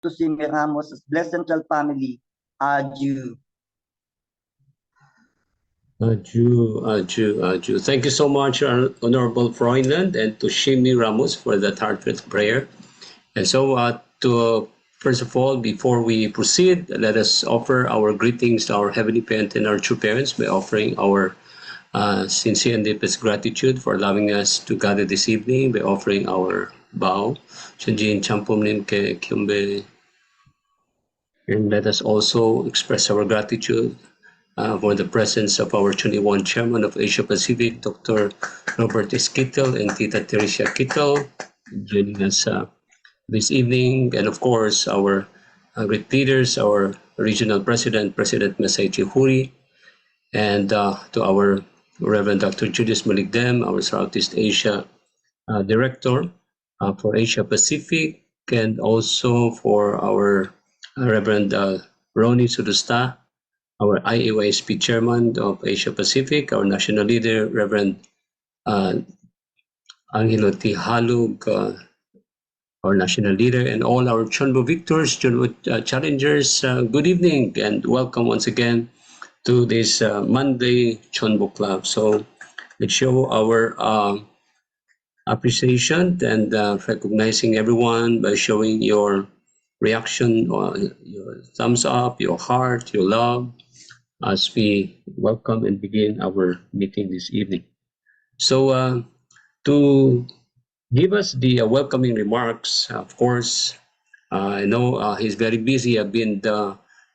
to Simi Ramos' Blessed Central Family. Adieu. Adieu. Thank you so much, Honorable Freundland, and to Shimi Ramos for that heartfelt prayer. And so, first of all, before we proceed, let us offer our greetings to our Heavenly Parent and our true parents by offering our sincere and deepest gratitude for allowing us to gather this evening by offering our bow. Shanjin Champom Nim Ke CheonBo. And let us also express our gratitude for the presence of our 21 Chairman of Asia Pacific, Dr. Robert S. Kittel and Tita Teresia Kittel, joining us this evening. And of course, our great leaders, our regional president, President Masay Chihuri, and to our Reverend Dr. Julius Maligdem, our Southeast Asia Director for Asia Pacific, and also for our Reverend Ronnie Sudusta, our IAYSP Chairman of Asia Pacific, our National Leader, Reverend Angelo T. Halug, our National Leader, and all our CheonBo victors, CheonBo challengers. Good evening and welcome once again to this Monday CheonBo Club. So let's show our appreciation and recognizing everyone by showing your reaction, or your thumbs up, your heart, your love, as we welcome and begin our meeting this evening. So to give us the welcoming remarks, of course, I know he's very busy. I've been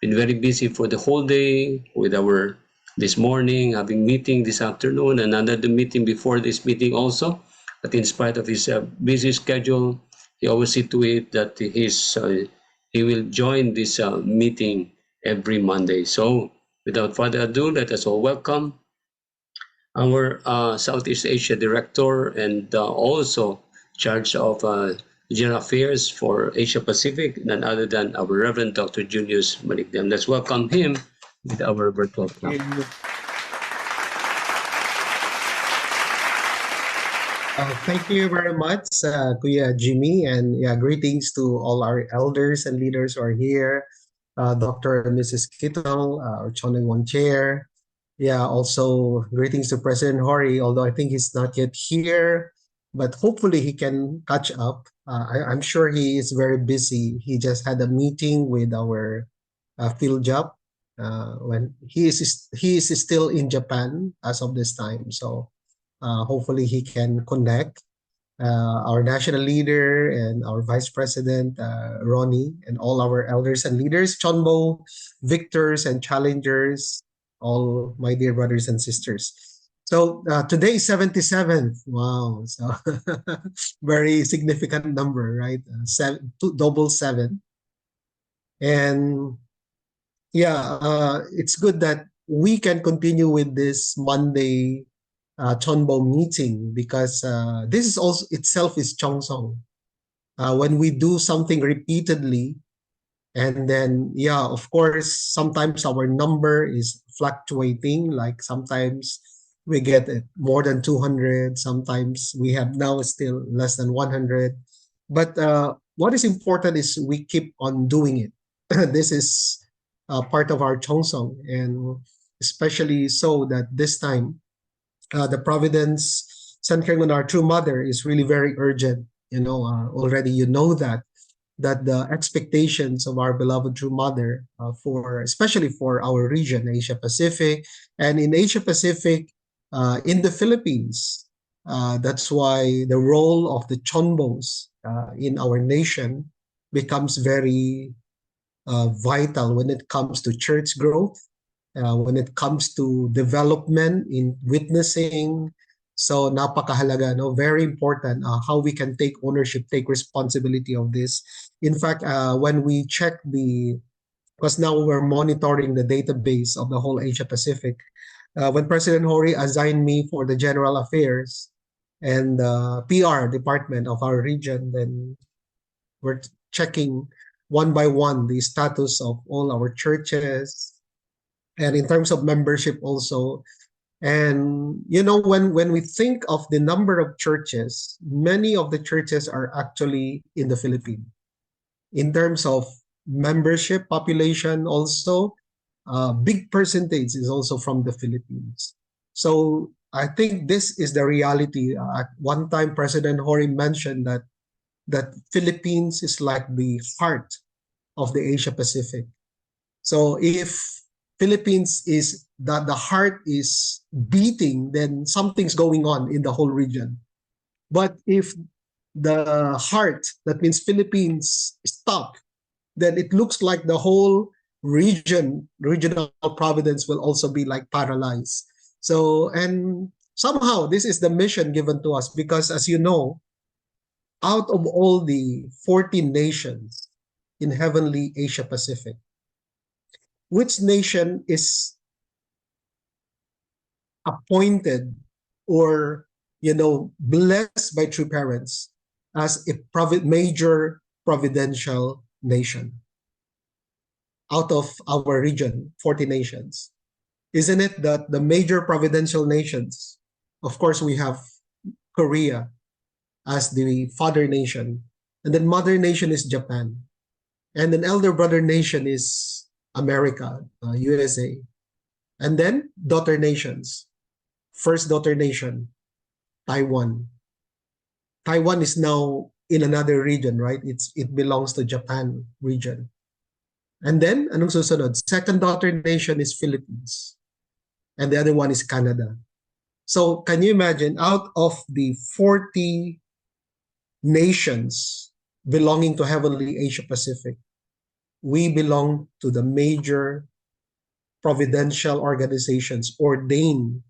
very busy for the whole day with our this morning, having meeting this afternoon, and another meeting before this meeting also. But in spite of his busy schedule, he always see to it that he will join this meeting every Monday. So without further ado, let us all welcome our Southeast Asia Director and also charge of General Affairs for Asia Pacific, none other than our Reverend Dr. Julius Maligdem. Let's welcome him with our virtual clap. Thank you very much, Kuya Jimmy, and greetings to all our elders and leaders who are here, Dr. and Mrs. Kittel, our Choneng Chair. Also greetings to President Hori, although I think he's not yet here, but hopefully he can catch up. I'm sure he is very busy. He just had a meeting with our field job when he is still in Japan as of this time. So hopefully he can connect. Our national leader and our vice president, Ronnie, and all our elders and leaders, CheonBo, victors and challengers, all my dear brothers and sisters. So today is 77th. Wow. So very significant number, right? Double seven. And it's good that we can continue with this Monday CheonBo meeting, because this is also itself is Cheongsong. When we do something repeatedly, and then of course sometimes our number is fluctuating, like sometimes we get more than 200, sometimes we have now still less than 100, but what is important is we keep on doing it. This is part of our Cheongsong, and especially so that this time the Providence centering on our true mother is really very urgent. Already that the expectations of our beloved true mother, especially for our region, Asia Pacific, and in Asia Pacific, in the Philippines, that's why the role of the CheonBos in our nation becomes very vital when it comes to church growth, when it comes to development in witnessing. So napakahalaga, no? Very important how we can take ownership, take responsibility of this. In fact, when we check because now we're monitoring the database of the whole Asia Pacific, when President Hori assigned me for the general affairs and PR department of our region, then we're checking one by one the status of all our churches, and in terms of membership also. And when we think of the number of churches, many of the churches are actually in the Philippines. In terms of membership population also, big percentage is also from the Philippines. So I think this is the reality. At one time, President Hori mentioned that Philippines is like the heart of the Asia Pacific. So if Philippines is that the heart is beating, then something's going on in the whole region. But if the heart, that means Philippines, stop, then it looks like the whole regional providence will also be like paralyzed. So, and somehow this is the mission given to us because, as you know, out of all the 14 nations in heavenly Asia Pacific, which nation is appointed or blessed by true parents as a major providential nation out of our region, 40 nations? Isn't it that the major providential nations, of course, we have Korea as the father nation, and then mother nation is Japan, and then elder brother nation is America, USA, and then daughter nations. First daughter nation, Taiwan. Taiwan is now in another region, right? It belongs to Japan region. And then, anong susunod? Second daughter nation is Philippines. And the other one is Canada. So can you imagine, out of the 40 nations belonging to heavenly Asia Pacific, we belong to the major providential organizations ordained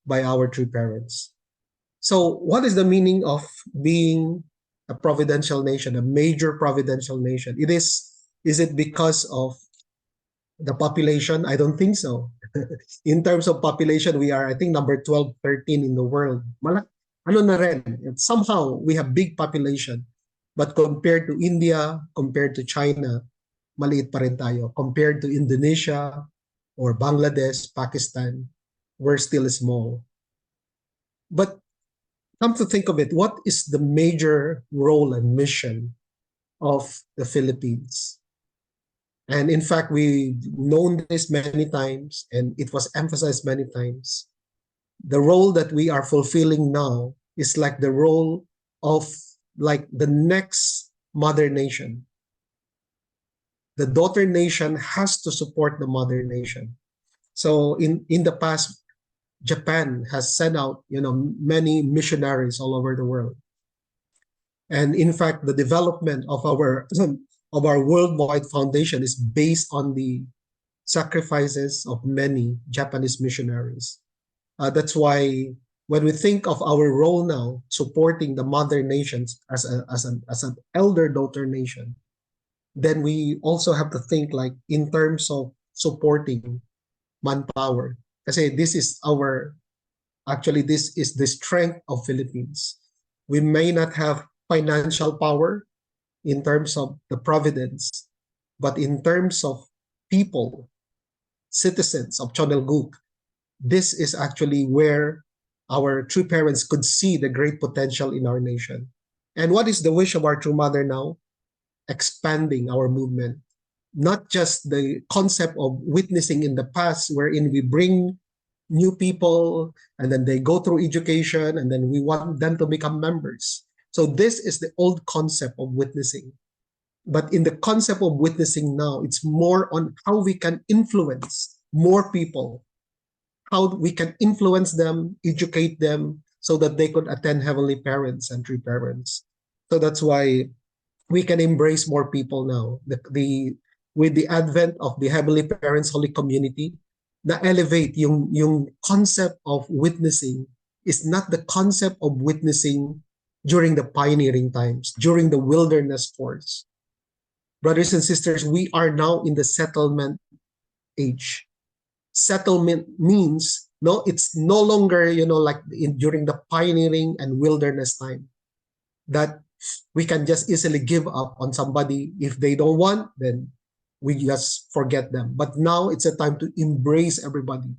by our true parents. So what is the meaning of being a providential nation, a major providential nation? Is it because of the population? I don't think so. In terms of population, we are, I think, number 12, 13 in the world. Ano na rin, somehow we have big population. But compared to India, compared to China, maliit pa rin tayo. Compared to Indonesia or Bangladesh, Pakistan, we're still small. But come to think of it, what is the major role and mission of the Philippines? And in fact, we've known this many times, and it was emphasized many times. The role that we are fulfilling now is like the role of like the next mother nation. The daughter nation has to support the mother nation. So in the past, Japan has sent out many missionaries all over the world. And in fact, the development of our worldwide foundation is based on the sacrifices of many Japanese missionaries. That's why when we think of our role now, supporting the mother nations as an elder daughter nation, then we also have to think like in terms of supporting manpower. Kasi this is the strength of Philippines. We may not have financial power in terms of the providence, but in terms of people, citizens of Chonelguk, this is actually where our true parents could see the great potential in our nation. And what is the wish of our true mother now? Expanding our movement. Not just the concept of witnessing in the past, wherein we bring new people and then they go through education and then we want them to become members. So this is the old concept of witnessing. But in the concept of witnessing now, it's more on how we can influence more people, how we can influence them, educate them, so that they could attend Heavenly Parents and True Parents. So that's why we can embrace more people now. With the advent of the Heavenly Parents Holy Community, na elevate yung concept of witnessing is not the concept of witnessing during the pioneering times, during the wilderness course. Brothers and sisters, we are now in the settlement age. Settlement means it's no longer like during the pioneering and wilderness time that we can just easily give up on somebody. If they don't want, then we just forget them. But now it's a time to embrace everybody.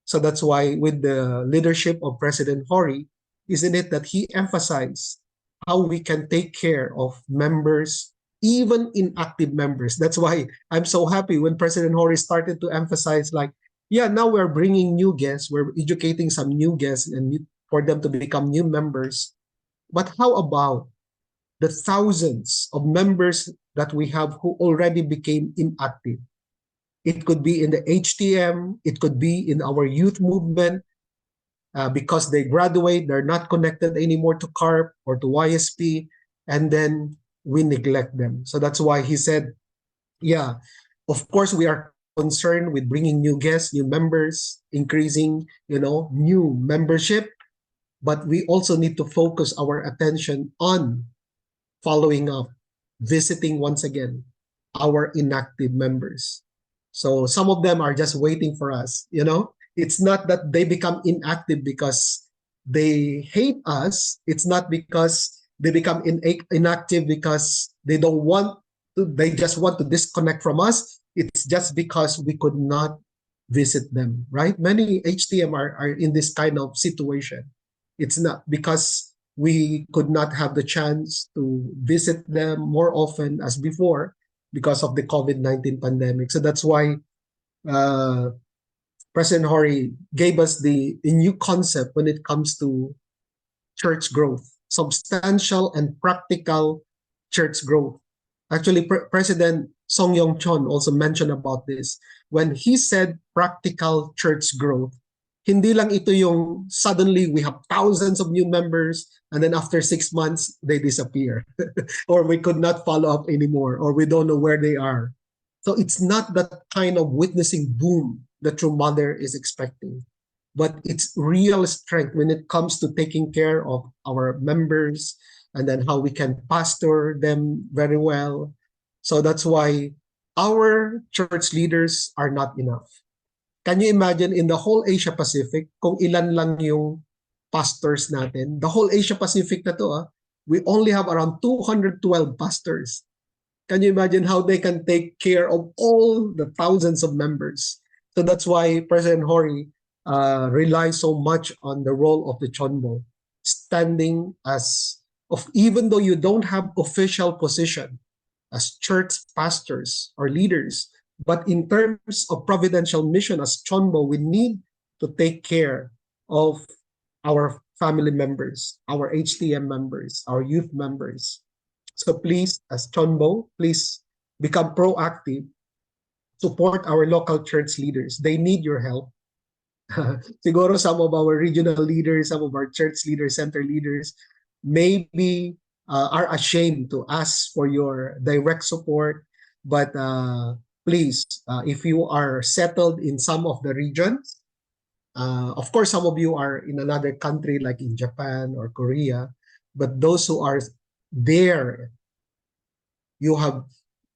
So that's why with the leadership of President Hori, isn't it that he emphasized how we can take care of members even inactive members. That's why I'm so happy when President Hori started to emphasize, like, yeah, now we're bringing new guests, we're educating some new guests and for them to become new members. But how about the thousands of members that we have who already became inactive? It could be in the HTM, it could be in our youth movement, because they graduate, they're not connected anymore to CARP or to YSP, and then we neglect them. So that's why he said, yeah, of course we are concerned with bringing new guests, new members, increasing, new membership, but we also need to focus our attention on following up, visiting once again our inactive members. So some of them are just waiting for us, It's not that they become inactive because they hate us. It's not because they become inactive because they don't want to, they just want to disconnect from us. It's just because we could not visit them, right? Many HTM are in this kind of situation. It's not because we could not have the chance to visit them more often as before because of the COVID-19 pandemic. So that's why President Hori gave us a new concept when it comes to church growth, substantial and practical church growth. Actually, President Song Yong Chon also mentioned about this. When he said practical church growth, hindi lang ito yung suddenly we have thousands of new members and then after 6 months, they disappear. Or we could not follow up anymore, or we don't know where they are. So it's not that kind of witnessing boom the True Mother is expecting, but it's real strength when it comes to taking care of our members and then how we can pastor them very well. So that's why our church leaders are not enough. Can you imagine in the whole Asia Pacific, kung ilan lang yung pastors natin? The whole Asia Pacific na to, we only have around 212 pastors. Can you imagine how they can take care of all the thousands of members? So that's why President Hori relies so much on the role of the CheonBo, standing even though you don't have official position as church pastors or leaders, but in terms of providential mission as CheonBo, we need to take care of our family members, our HTM members, our youth members. So please, as CheonBo, please become proactive. Support our local church leaders. They need your help. Siguro some of our regional leaders, some of our church leaders, center leaders, maybe are ashamed to ask for your direct support. But please, if you are settled in some of the regions, of course, some of you are in another country like in Japan or Korea, but those who are there, you have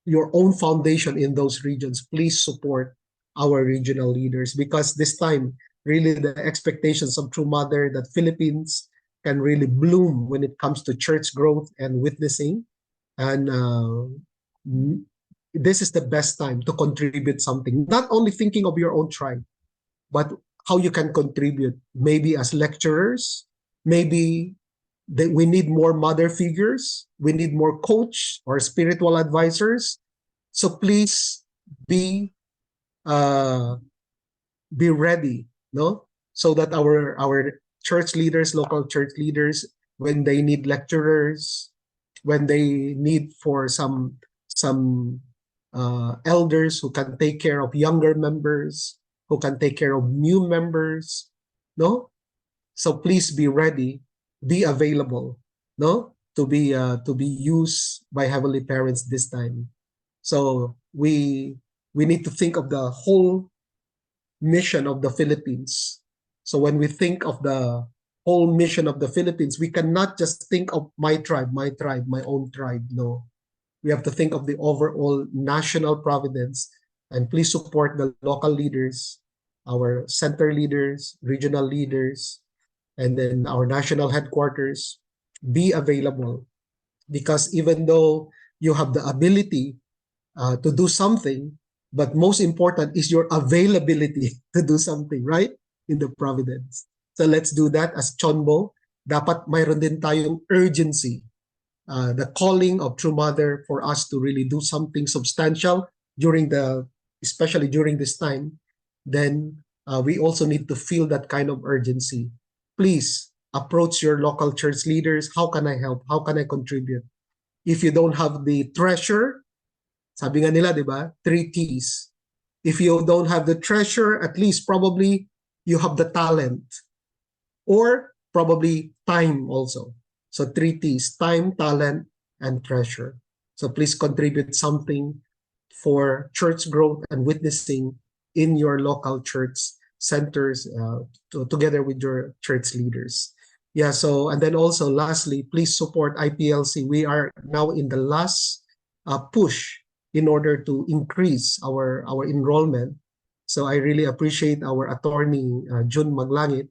your own foundation in those regions. Please support our regional leaders, because this time, really the expectations of True Mother that Philippines can really bloom when it comes to church growth and witnessing. And this is the best time to contribute something, not only thinking of your own tribe, but how you can contribute, maybe as lecturers, maybe that we need more mother figures, we need more coach or spiritual advisors. So please be ready, no? So that our church leaders, local church leaders, when they need lecturers, when they need for some elders who can take care of younger members, who can take care of new members, no? So please be ready, be available, no? To be used by Heavenly Parents this time. So we need to think of the whole mission of the Philippines. So when we think of the whole mission of the Philippines, we cannot just think of my tribe, my own tribe. No, we have to think of the overall national providence. And please support the local leaders, our center leaders, regional leaders, and then our national headquarters. Be available, because even though you have the ability to do something, but most important is your availability to do something, right? In the providence. So let's do that as CheonBo. Dapat mayroon din tayong urgency the calling of True Mother for us to really do something substantial especially during this time, then we also need to feel that kind of urgency. Please approach your local church leaders. How can I help? How can I contribute? If you don't have the treasure, sabi nga nila, di ba? 3 T's. If you don't have the treasure, at least probably you have the talent or probably time also. So 3 T's, time, talent, and treasure. So please contribute something for church growth and witnessing in your local church centers together with your church leaders. Yeah, so, and then also lastly, please support IPLC. We are now in the last push in order to increase our enrollment. So I really appreciate our attorney, Jun Maglangit,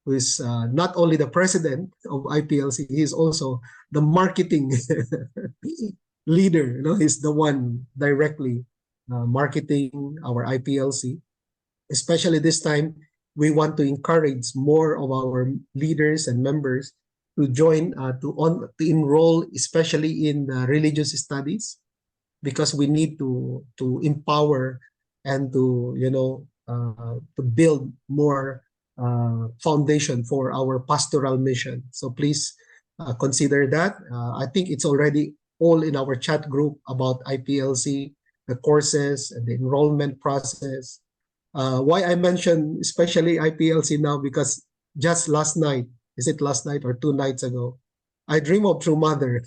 who is not only the president of IPLC, he is also the marketing leader. He's the one directly marketing our IPLC. Especially this time, we want to encourage more of our leaders and members to join, to enroll, especially in religious studies, because we need to empower and to to build more foundation for our pastoral mission. So please consider that. I think it's already all in our chat group about IPLC, the courses and the enrollment process. Why I mentioned especially IPLC now, because just last night, is it last night or 2 nights ago, I dream of True Mother.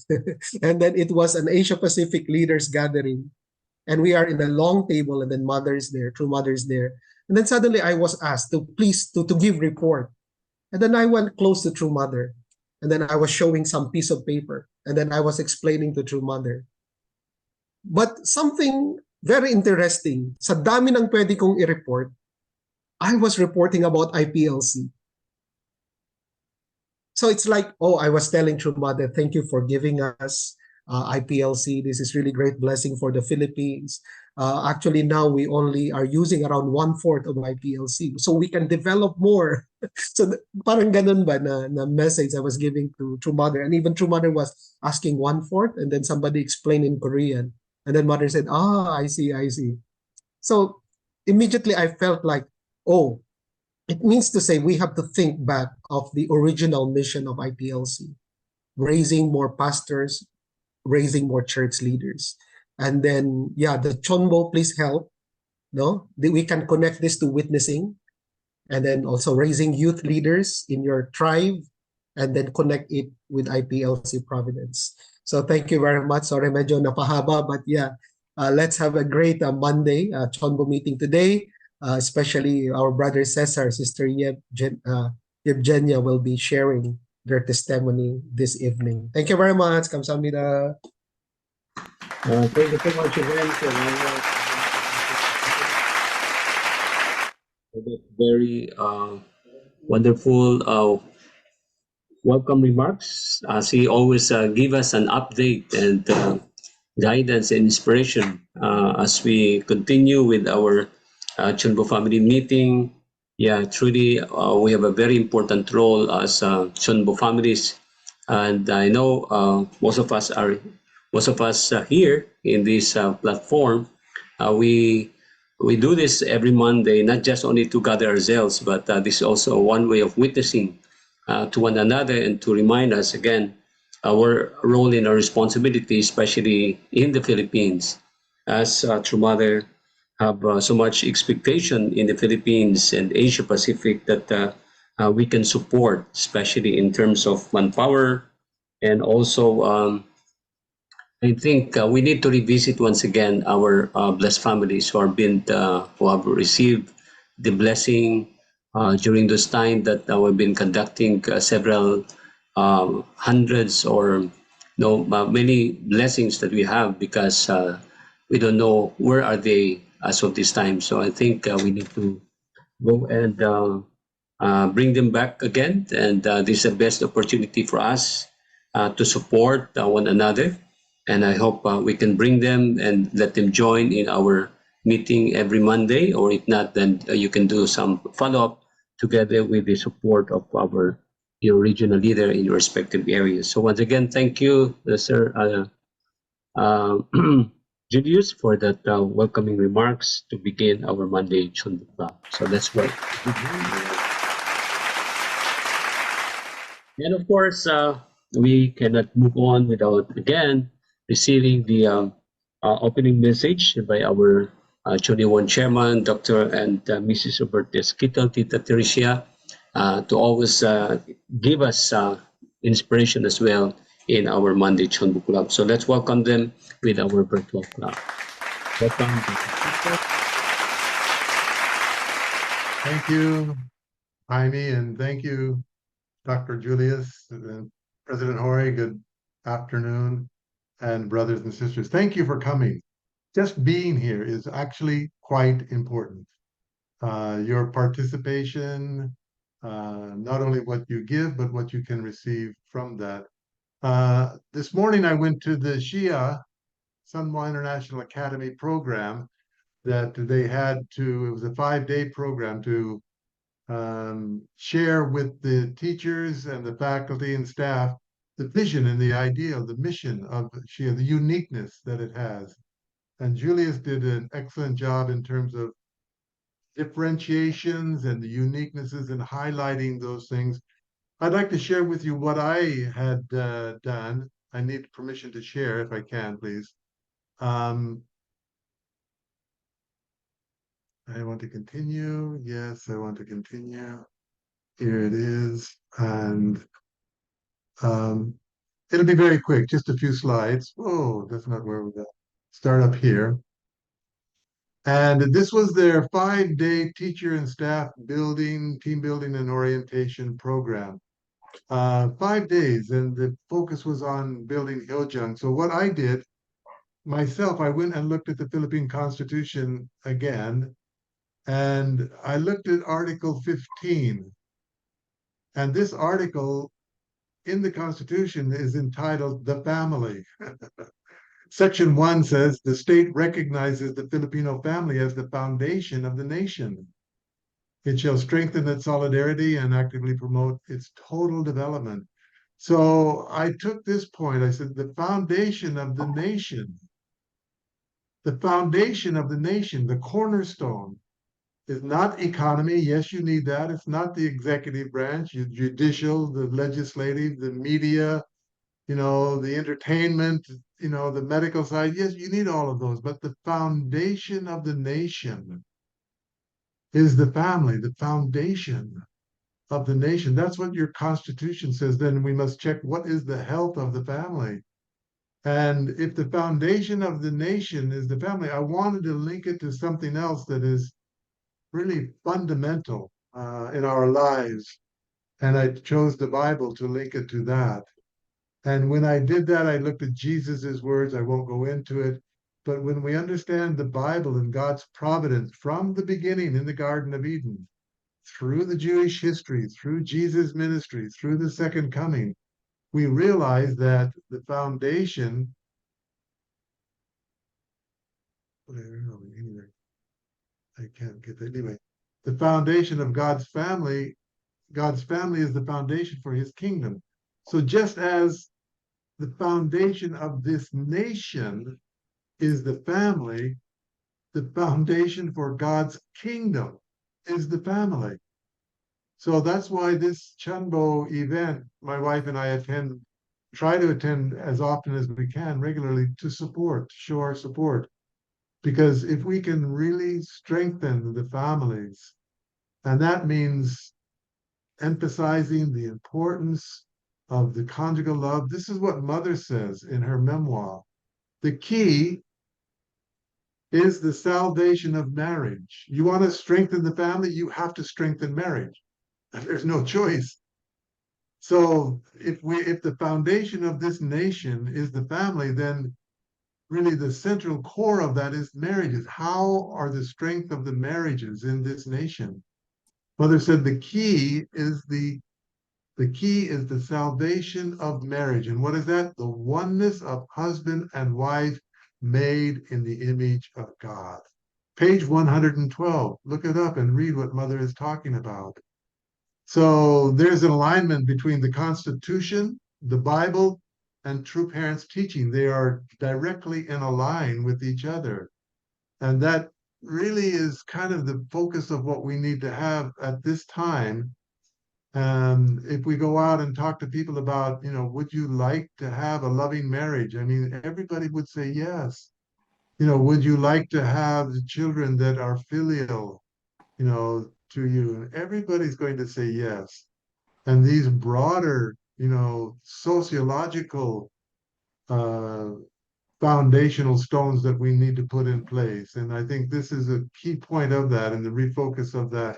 And then it was an Asia Pacific leaders gathering. And we are in a long table, and then Mother is there, True Mother is there. And then suddenly I was asked to please to give report. And then I went close to True Mother. And then I was showing some piece of paper. And then I was explaining to True Mother. But something very interesting, sa dami ng pwede kong i-report, I was reporting about IPLC. So it's like, oh, I was telling True Mother, thank you for giving us IPLC. This is really great blessing for the Philippines. Actually, now we only are using around 1/4 of IPLC, so we can develop more. So parang ganun ba na message I was giving to True Mother, and even True Mother was asking 1/4, and then somebody explained in Korean, and then Mother said, I see, I see. So immediately I felt like, oh, it means to say we have to think back of the original mission of IPLC, raising more pastors, raising more church leaders. And then, yeah, the CheonBo, please help. We can connect this to witnessing, and then also raising youth leaders in your tribe, and then connect it with IPLC Providence. So thank you very much. Sorry, medyo napahaba, but yeah, let's have a great Monday CheonBo meeting today. Especially our brother Cesar, sister Evgenia will be sharing their testimony this evening. Thank you very much. 감사합니다. Thank you so much again for that very wonderful welcome remarks. As he always give us an update and guidance and inspiration as we continue with our CheonBo family meeting. Yeah, truly, we have a very important role as CheonBo families, and I know most of us here in this platform. We do this every Monday, not just only to gather ourselves, but this is also one way of witnessing to one another and to remind us again our role and our responsibility, especially in the Philippines, as True Mother have so much expectation in the Philippines and Asia Pacific that we can support, especially in terms of manpower. And also, I think we need to revisit once again our blessed families who have received the blessing during those time that we've been conducting several hundreds or many blessings that we have, because we don't know where are they as of this time. So I think we need to go and bring them back again, and this is the best opportunity for us to support one another. And I hope we can bring them and let them join in our meeting every Monday, or if not, then you can do some follow-up together with the support of our your regional leader in your respective areas. So once again, thank you, Sir uh, Julius, for that welcoming remarks to begin our Monday CheonBo Club. So let's go. And of course, we cannot move on without again receiving the opening message by our 21 chairman, Dr. and Mrs. Robertes Kittel, Tita Teresia, to always give us inspiration as well in our Monday CheonBo Club. So let's welcome them with our virtual club. Welcome. Thank you, Jaime, and thank you, Dr. Julius and President Hori. Good afternoon, and brothers and sisters. Thank you for coming. Just being here is actually quite important. Your participation, not only what you give, but what you can receive from that. This morning I went to the CheonBo International Academy program that they had to, it was a 5-day program to share with the teachers and the faculty and staff the vision and the idea, the mission of CHEA, the uniqueness that it has. And Julius did an excellent job in terms of differentiations and the uniquenesses and highlighting those things. I'd like to share with you what I had done. I need permission to share if I can, please. I want to continue. Yes, I want to continue. Here it is. And it'll be very quick, just a few slides. Oh, that's not where we go. Start up here. And this was their 5-day teacher and staff building, team building and orientation program. 5 days, and the focus was on building Hyojung. So what I did myself, I went and looked at the Philippine Constitution again, and I looked at Article 15. And this article in the Constitution is entitled The Family. Section 1 says the state recognizes the Filipino family as the foundation of the nation. It shall strengthen its solidarity and actively promote its total development. So I took this point. I said the foundation of the nation, the foundation of the nation, the cornerstone is not economy. Yes, you need that. It's not the executive branch, the judicial, the legislative, the media, the entertainment, the medical side. Yes, you need all of those. But the foundation of the nation is the family, the foundation of the nation. That's what your Constitution says. Then we must check what is the health of the family. And if the foundation of the nation is the family, I wanted to link it to something else that is really fundamental in our lives. And I chose the Bible to link it to that. And when I did that, I looked at Jesus's words. I won't go into it. But when we understand the Bible and God's providence from the beginning in the Garden of Eden, through the Jewish history, through Jesus' ministry, through the second coming, we realize that the foundation, anyway, I can't get that. Anyway, the foundation of God's family is the foundation for his kingdom. So just as the foundation of this nation is the family, the foundation for God's kingdom is the family. So that's why this CheonBo event, my wife and I try to attend as often as we can regularly to show our support. Because if we can really strengthen the families, and that means emphasizing the importance of the conjugal love. This is what Mother says in her memoir. The key is the salvation of marriage. You want to strengthen the family, you have to strengthen marriage. There's no choice. So if the foundation of this nation is the family, then really the central core of that is marriages. How are the strength of the marriages in this nation? Mother said the key is the salvation of marriage. And what is that? The oneness of husband and wife made in the image of God. Page 112. Look it up and read what Mother is talking about. So there's an alignment between the Constitution, the Bible, and True Parents teaching. They are directly in a line with each other. And that really is kind of the focus of what we need to have at this time. If we go out and talk to people about, would you like to have a loving marriage? I mean, everybody would say yes. Would you like to have children that are filial, to you? And everybody's going to say yes. And these broader, sociological uh, foundational stones that we need to put in place. And I think this is a key point of that, and the refocus of that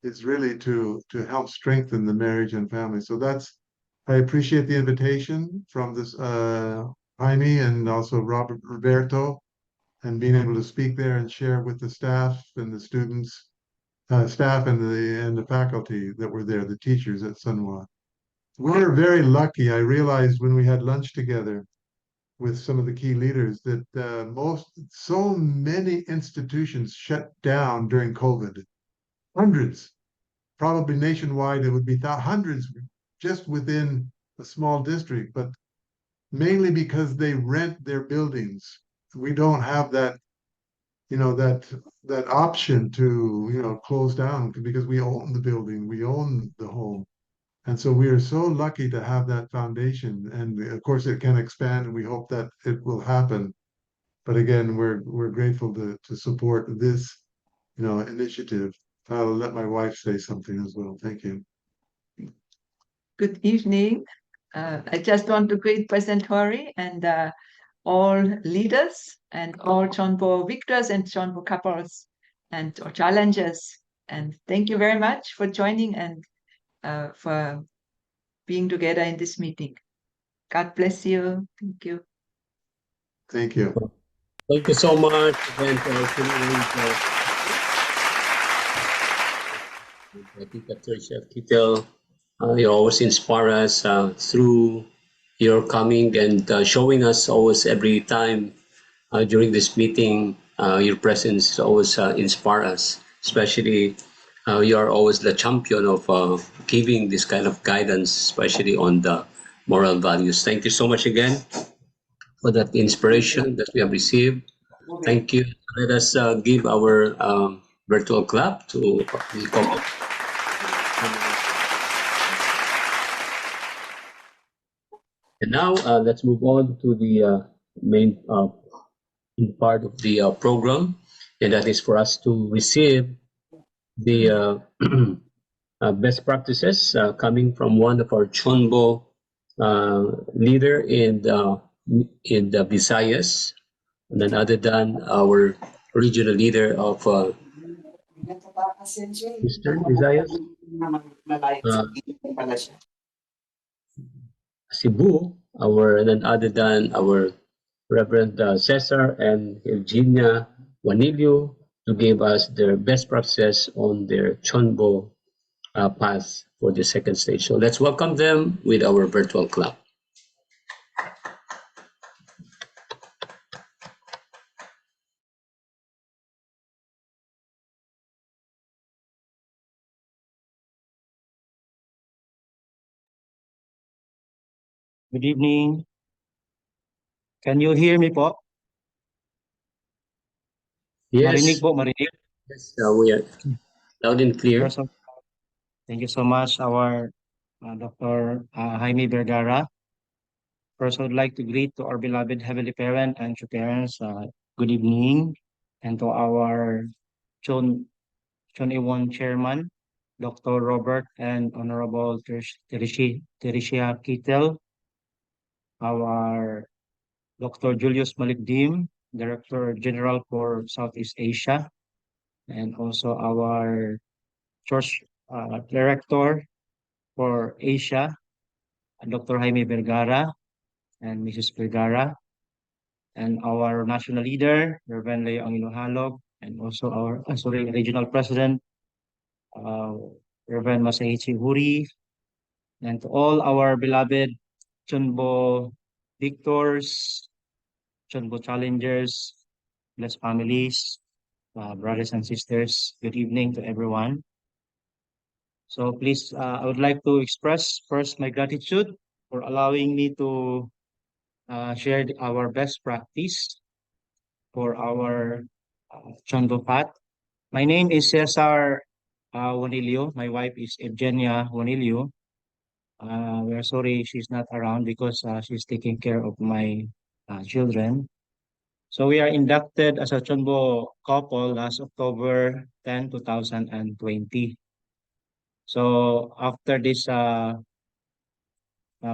is really to help strengthen the marriage and family. So I appreciate the invitation from this Jaime and also Roberto, and being able to speak there and share with the staff and the students, staff and the faculty that were there, the teachers at Sunwa. We're very lucky. I realized when we had lunch together with some of the key leaders that so many institutions shut down during COVID. Hundreds, probably nationwide, it would be hundreds just within a small district, but mainly because they rent their buildings. We don't have that, that option to, close down because we own the building, we own the home. And so we are so lucky to have that foundation. And of course, it can expand, and we hope that it will happen. But again, we're grateful to support this, initiative. I'll let my wife say something as well. Thank you. Good evening. I just want to greet President Hori and all leaders and all CheonBo victors and CheonBo couples and or challengers. And thank you very much for joining and for being together in this meeting. God bless you. Thank you. Thank you. Thank you so much again to our Philippines. I think Patricia Kittel, you always inspire us through your coming and showing us always every time during this meeting. Your presence always inspire us, especially you are always the champion of giving this kind of guidance, especially on the moral values. Thank you so much again for that inspiration that we have received. Thank you. Let us give our virtual clap to the couple. And now let's move on to the main part of the program, and that is for us to receive the best practices coming from one of our CheonBo leader in the Visayas, and then other than our regional leader of Eastern Visayas, Cebu, and then other than our Reverend Cesar and Eugenia Juanillo to give us their best practices on their CheonBo path for the second stage. So let's welcome them with our virtual clap. Good evening. Can you hear me po? Marinig Yes, po, marinig. yes, we are loud and clear. First of, thank you so much, our Dr. Jaime Vergara. First, I would like to greet to our beloved Heavenly Parent and to parents, good evening. And to our Chon Iwon Chairman, Dr. Robert and Honorable Teresia Kittel, our Dr. Julius Malikdim, Director General for Southeast Asia, and also our Church Director for Asia, Dr. Jaime Vergara and Mrs. Vergara, and our national leader, Reverend Leo Angilohalog, and also our Regional President, uh, Reverend Masaichi Huri, and to all our beloved CheonBo victors, CheonBo challengers, blessed families, brothers and sisters, good evening to everyone. So please, I would like to express first my gratitude for allowing me to share our best practice for our CheonBo path. My name is Cesar Juanilio. My wife is Evgenia Juanilio. We are sorry she's not around because she's taking care of my children. So we are inducted as a CheonBo couple last October 10, 2020. So after this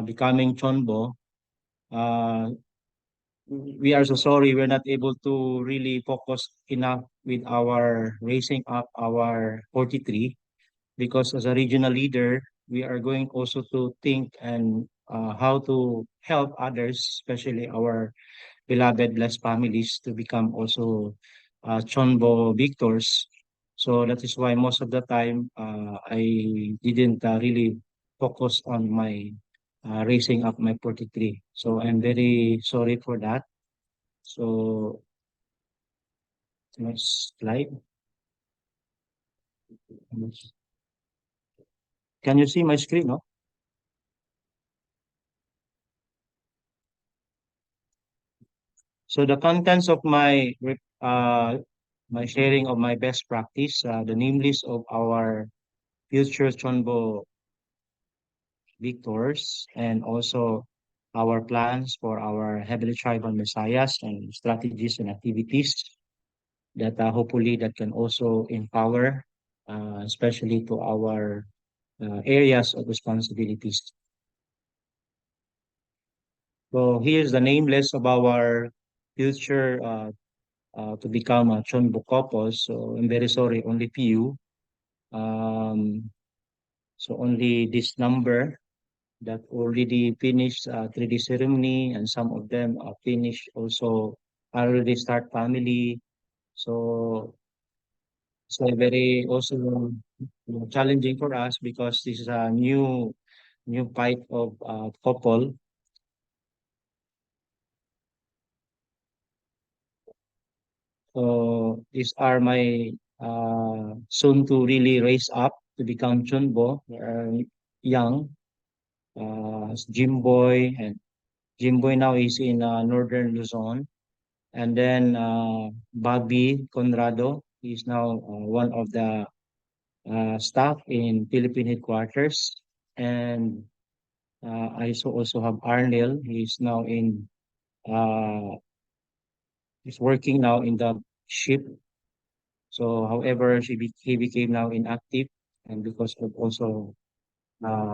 becoming CheonBo, uh, we are so sorry we're not able to really focus enough with our raising up our 43 because as a regional leader, we are going also to think and how to help others, especially our beloved blessed families to become also CheonBo victors. So that is why most of the time I didn't really focus on my raising up my 43. So I'm very sorry for that. So next slide. Can you see my screen? No? So the contents of my sharing of my best practice, the name list of our future CheonBo victors, and also our plans for our heavily tribal messiahs and strategies and activities that hopefully that can also empower, especially to our areas of responsibilities. So here's the name list of our future to become a CheonBo couples. So I'm very sorry, only few. Um, so only this number that already finished 3D ceremony, and some of them are finished also already start family. So it's very also challenging for us because this is a new fight of couple. So these are my soon to really raise up to become CheonBo. They are young, Jimboy, and Jimboy now is in Northern Luzon. And then Bobby Conrado is now one of the staff in Philippine headquarters. And I also have Arnil. He's now uh, he's working now in the ship. So, however, he became now inactive, and because of also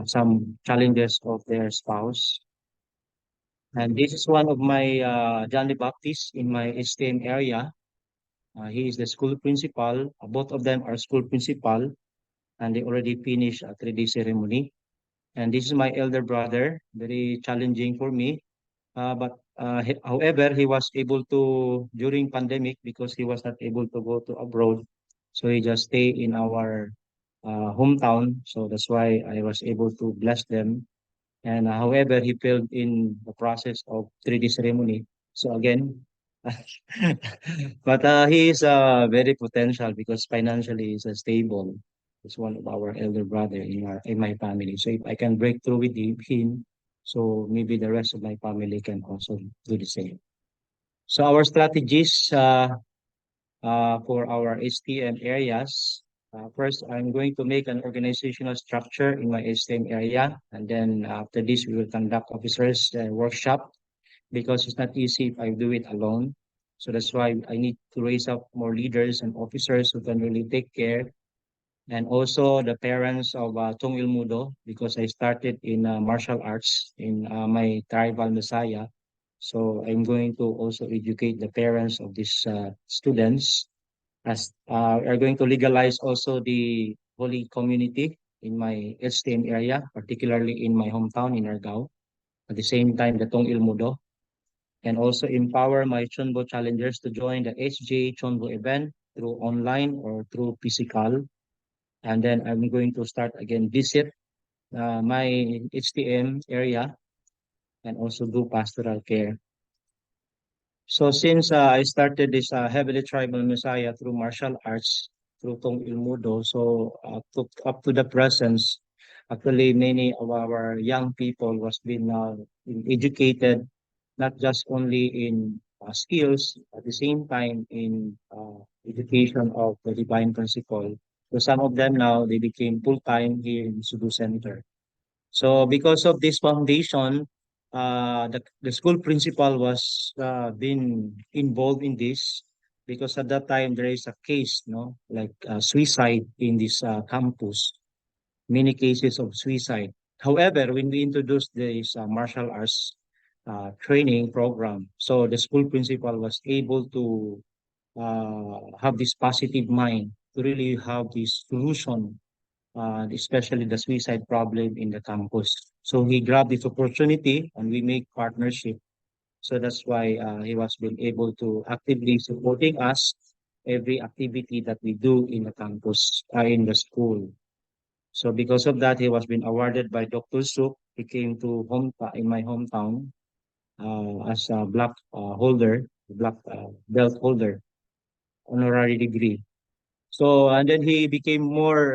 some challenges of their spouse. And this is one of my John the Baptist in my STM area. He is the school principal. Both of them are school principal, and they already finished a 3D ceremony. And this is my elder brother, very challenging for me. However, he was able to, during pandemic, because he was not able to go to abroad, so he just stay in our hometown. So that's why I was able to bless them. And however, he failed in the process of 3D ceremony. So again, but he is very potential because financially he's stable. He's one of our elder brother in my family. So if I can break through with him, so maybe the rest of my family can also do the same. So our strategies for our STM areas. First, I'm going to make an organizational structure in my STM area, and then after this, we will conduct officers workshop because it's not easy if I do it alone. So that's why I need to raise up more leaders and officers who can really take care. And also the parents of Tong Ilmudo, because I started in martial arts in my tribal Messiah. So I'm going to also educate the parents of these students as we are going to legalize also the holy community in my STM area, particularly in my hometown in Argao. At the same time, the Tong Ilmudo, and also empower my CheonBo challengers to join the SJ CheonBo event through online or through physical. And then I'm going to start again visit my HTM area and also do pastoral care. So since I started this heavily tribal Messiah through martial arts, through Tong Ilmudo. So up to the presence, actually many of our young people was being educated, not just only in skills, at the same time in education of the divine principle. So some of them now they became full-time here in Cebu Center. So because of this foundation, the school principal was been involved in this because at that time there is a case, no, like suicide in this campus, many cases of suicide. However, when we introduced this martial arts training program, so the school principal was able to have this positive mind to really have this solution, especially the suicide problem in the campus. So he grabbed this opportunity and we make partnership. So that's why he was being able to actively supporting us every activity that we do in the campus, in the school. So because of that, he was being awarded by Dr. Suk. He came to in my hometown as a black belt holder, honorary degree. So, and then he became more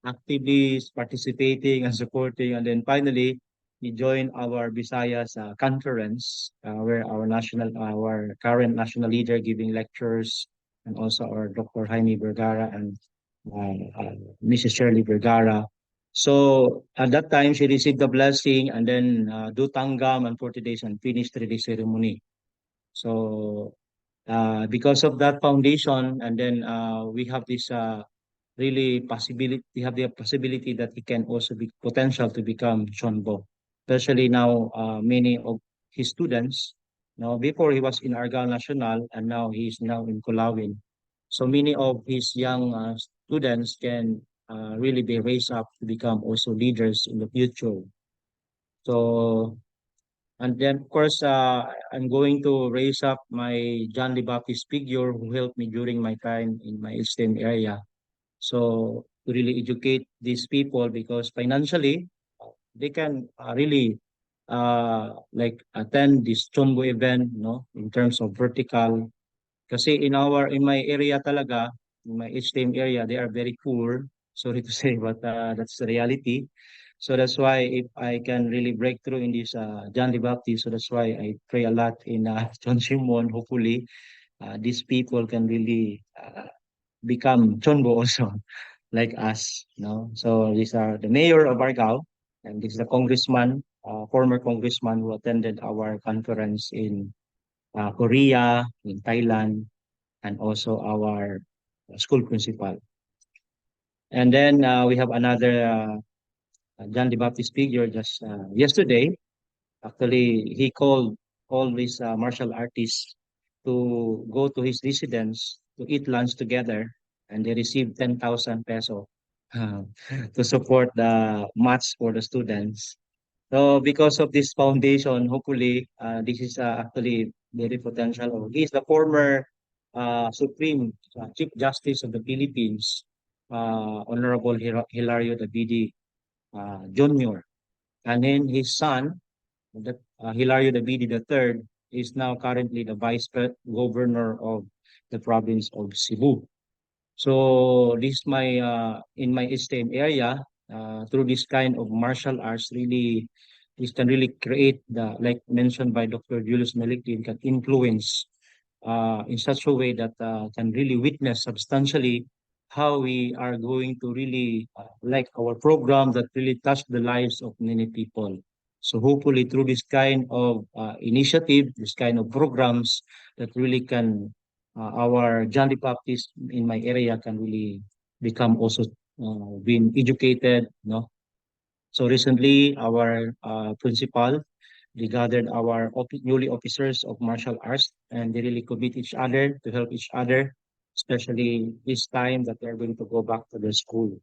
actively participating and supporting. And then finally, he joined our Visayas conference, where our current national leader giving lectures, and also our Dr. Jaime Vergara and Mrs. Shirley Vergara. So at that time, she received the blessing and then do tanggam and 40 days and finished the release ceremony. So because of that foundation, and then we have this really possibility, we have the possibility that he can also be potential to become CheonBo. Especially now, many of his students, now before he was in Argao National, and now he is now in Kulawin. So many of his young students can really be raised up to become also leaders in the future. So and then, of course, I'm going to raise up my John the Baptist figure who helped me during my time in my STEM area. So to really educate these people because financially they can really like attend this Chombo event, no, in terms of vertical. Kasi in my area talaga, in my HTM area, they are very poor. Sorry to say, but that's the reality. So that's why if I can really break through in this John the Baptist, so that's why I pray a lot in John Simon. Hopefully, these people can really become Chonbo also, like us. No, so these are the mayor of Argao, and this is the congressman, former congressman who attended our conference in Korea, in Thailand, and also our school principal. And then we have another John the Baptist figure just yesterday. Actually, he called all these martial artists to go to his residence to eat lunch together, and they received 10,000 peso uh, to support the mats for the students. So because of this foundation, hopefully, this is actually very potential. He is the former Supreme Chief Justice of the Philippines, Honorable Hilario Dabidi Jr. And then his son, Hilario Dabidi III, is now currently the Governor of the province of Cebu. So this my in my STEM area, through this kind of martial arts, really this can really create the, like mentioned by Dr. Julius Melikin, can influence in such a way that can really witness substantially how we are going to really like our program that really touch the lives of many people. So hopefully through this kind of initiative, this kind of programs that really can our John the Baptist in my area can really become also being educated, no? So recently, our principal, they gathered our newly officers of martial arts, and they really commit each other to help each other, especially this time that they're going to go back to their school.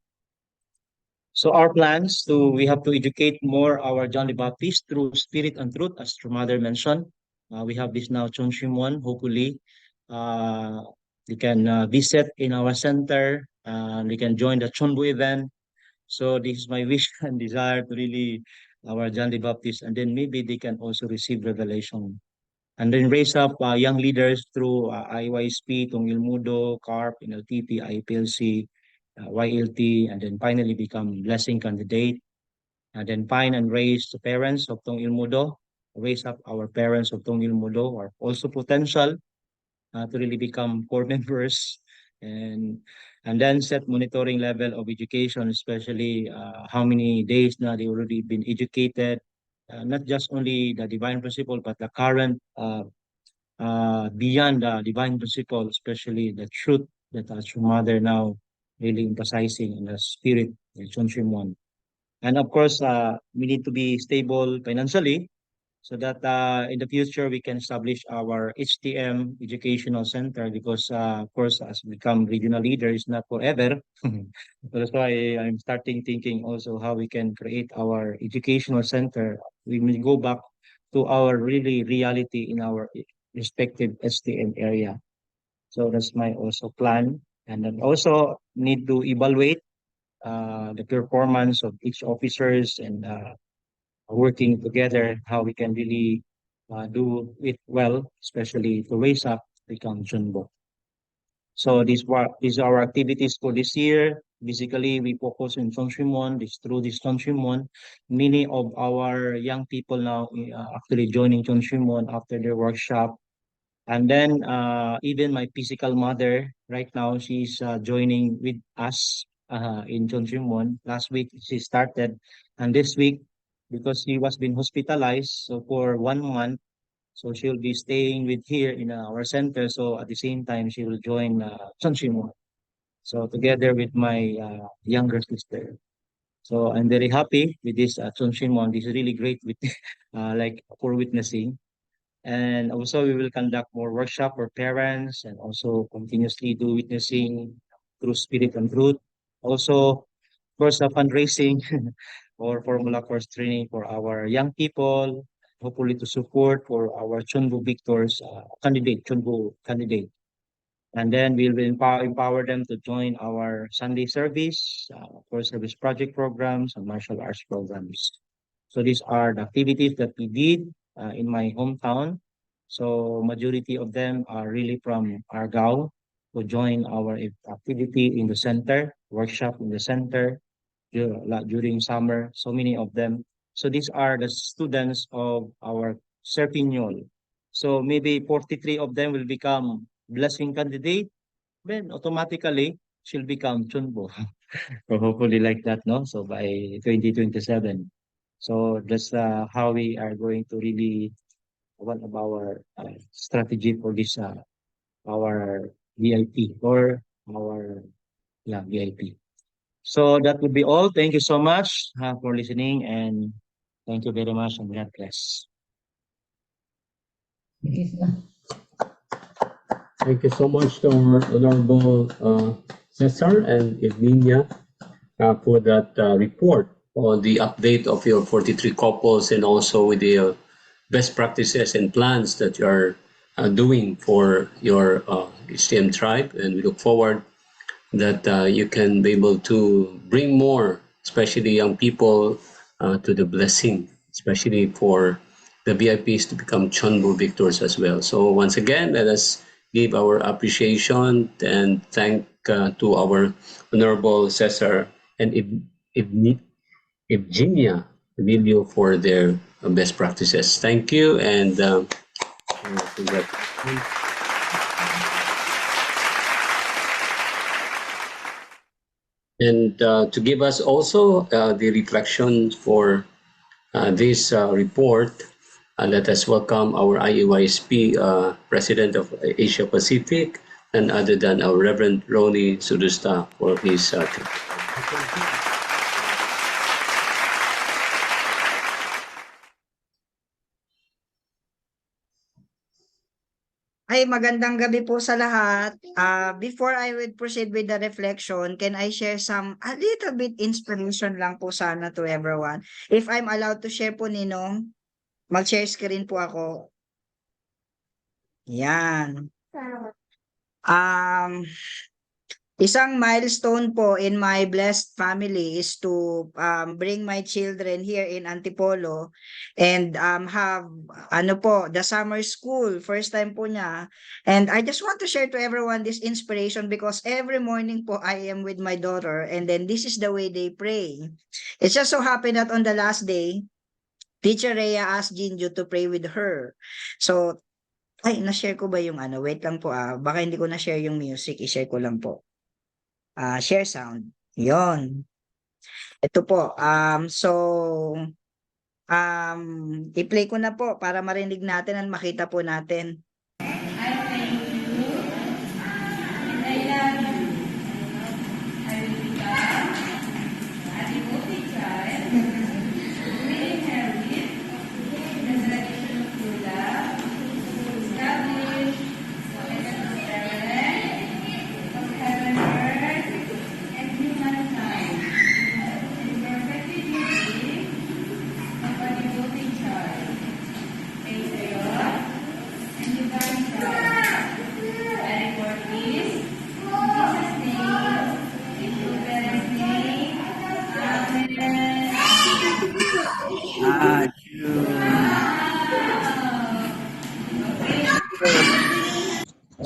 So our plans to we have to educate more our John the Baptist through spirit and truth, as your mother mentioned. We have this now Chon Shimon. Hopefully, uh, they can visit in our center. They can join the Chonbu event. So this is my wish and desire to really our John the Baptist, and then maybe they can also receive revelation and then raise up young leaders through IYSP, Tungil Mudo, CARP, NLTP, IPLC, YLT, and then finally become blessing candidate, and then find and raise the parents of Tungil Mudo, raise up our parents of Tungil Mudo are also potential to really become core members, and then set monitoring level of education, especially how many days now they already been educated, not just only the divine principle, but the current beyond the divine principle, especially the truth that our true mother now really emphasizing in the spirit, the Chonshimon. And of course, we need to be stable financially so that in the future we can establish our HTM educational center, because of course, as we become regional leader is not forever. That's why I'm starting thinking also how we can create our educational center. We will go back to our really reality in our respective STM area. So that's my also plan. And then also need to evaluate the performance of each officers, and working together, how we can really do it well, especially to raise up become CheonBo. So these are our activities for this year. Basically, we focus on Chonshimon. Through this Chonshimon, many of our young people now actually joining Chonshimon after their workshop. And then even my physical mother right now, she's joining with us in Chonshimon. Last week she started, and this week, because she was been hospitalized, so for 1 month, so she'll be staying with here in our center. So at the same time, she will join Chonshimon. So together with my younger sister. So I'm very happy with this Chonshimon. This is really great with like for witnessing. And also we will conduct more workshop for parents, and also continuously do witnessing through spirit and truth. Also, of course, fundraising or formula course training for our young people, hopefully to support for our CheonBo victors CheonBo candidate. And then we will empower them to join our Sunday service, for service project programs and martial arts programs. So these are the activities that we did in my hometown. So majority of them are really from Argao, who join our activity in the center, workshop in the center during summer. So many of them. So these are the students of our Serpinyol. So maybe 43 of them will become blessing candidate. Then automatically she'll become CheonBo. So hopefully like that, no? So by 2027. So that's how we are going to really one of our strategy for this our VIP or our VIP. So that would be all. Thank you so much for listening, and thank you very much, and God bless. Thank you so much to our Honorable Cesar and Evlinia for that report on the update of your 43 couples, and also with the best practices and plans that you are doing for your HTM tribe. And we look forward that you can be able to bring more, especially young people, to the blessing, especially for the VIPs to become CheonBo victors as well. So once again, let us give our appreciation and thank to our Honorable Cesar and Evgenia Emilio for their best practices. Thank you, and congratulations. And to give us also the reflection for this report, let us welcome our IAYSP President of Asia Pacific, and other than our Reverend Ronnie Sudusta for his Ay, magandang gabi po sa lahat. Before I would proceed with the reflection, can I share a little bit inspiration lang po sana to everyone? If I'm allowed to share po, Ninong, mag-share screen po ako. Yan. Um, Isang milestone po in my blessed family is to bring my children here in Antipolo and have the summer school, first time po niya. And I just want to share to everyone this inspiration because every morning po I am with my daughter and then this is the way they pray. It just so happened that on the last day, Teacher Rhea asked Jinju to pray with her. So, na-share ko ba yung wait lang po baka hindi ko na-share yung music, i-share ko lang po. Share sound. Yon. Ito po. I-play ko na po para marinig natin at makita po natin.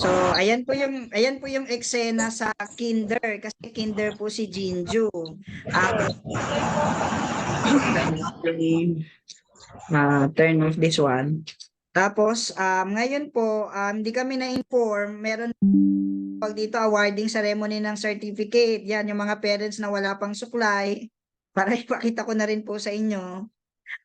So, ayan po yung eksena sa kinder kasi kinder po si Jinju. Turn off this one. Tapos, ngayon po, hindi kami na-inform, meron pag dito awarding ceremony ng certificate. Yan, yung mga parents na wala pang suklay, para ipakita ko na rin po sa inyo.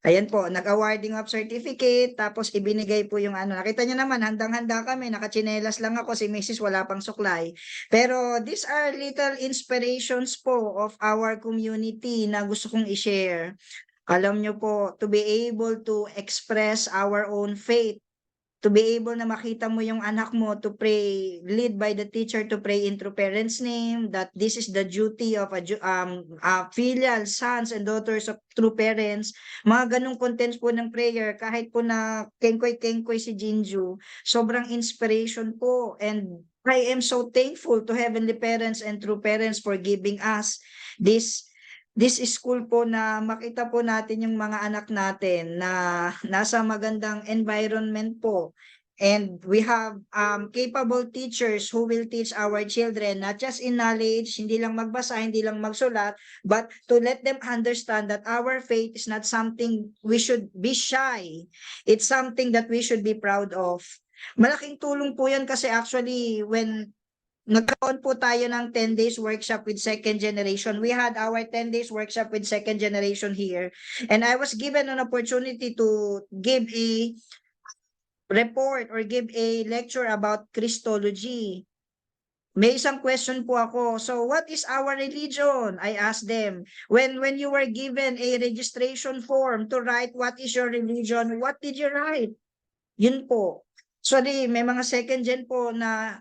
Ayan po, nag-awarding of certificate, tapos ibinigay po yung nakita nyo naman, handang-handa kami, nakachinelas lang ako, si Mrs. wala pang suklay. Pero these are little inspirations po of our community na gusto kong i-share. Alam nyo po, to be able to express our own faith, to be able na makita mo yung anak mo to pray, lead by the teacher to pray in true parents' name, that this is the duty of filial sons and daughters of true parents. Mga ganong contents po ng prayer, kahit po na kengkoy-kengkoy si Jinju, sobrang inspiration po. And I am so thankful to Heavenly Parents and true parents for giving us this school po na makita po natin yung mga anak natin na nasa magandang environment po. And we have capable teachers who will teach our children not just in knowledge, hindi lang magbasa, hindi lang magsulat, but to let them understand that our faith is not something we should be shy. It's something that we should be proud of. Malaking tulong po yan kasi actually when nagkaroon po tayo ng 10 days workshop with second generation. We had our 10 days workshop with second generation here. And I was given an opportunity to give a report or give a lecture about Christology. May isang question po ako. So what is our religion? I asked them. When you were given a registration form to write what is your religion, what did you write? Yun po. Sorry, may mga second gen po na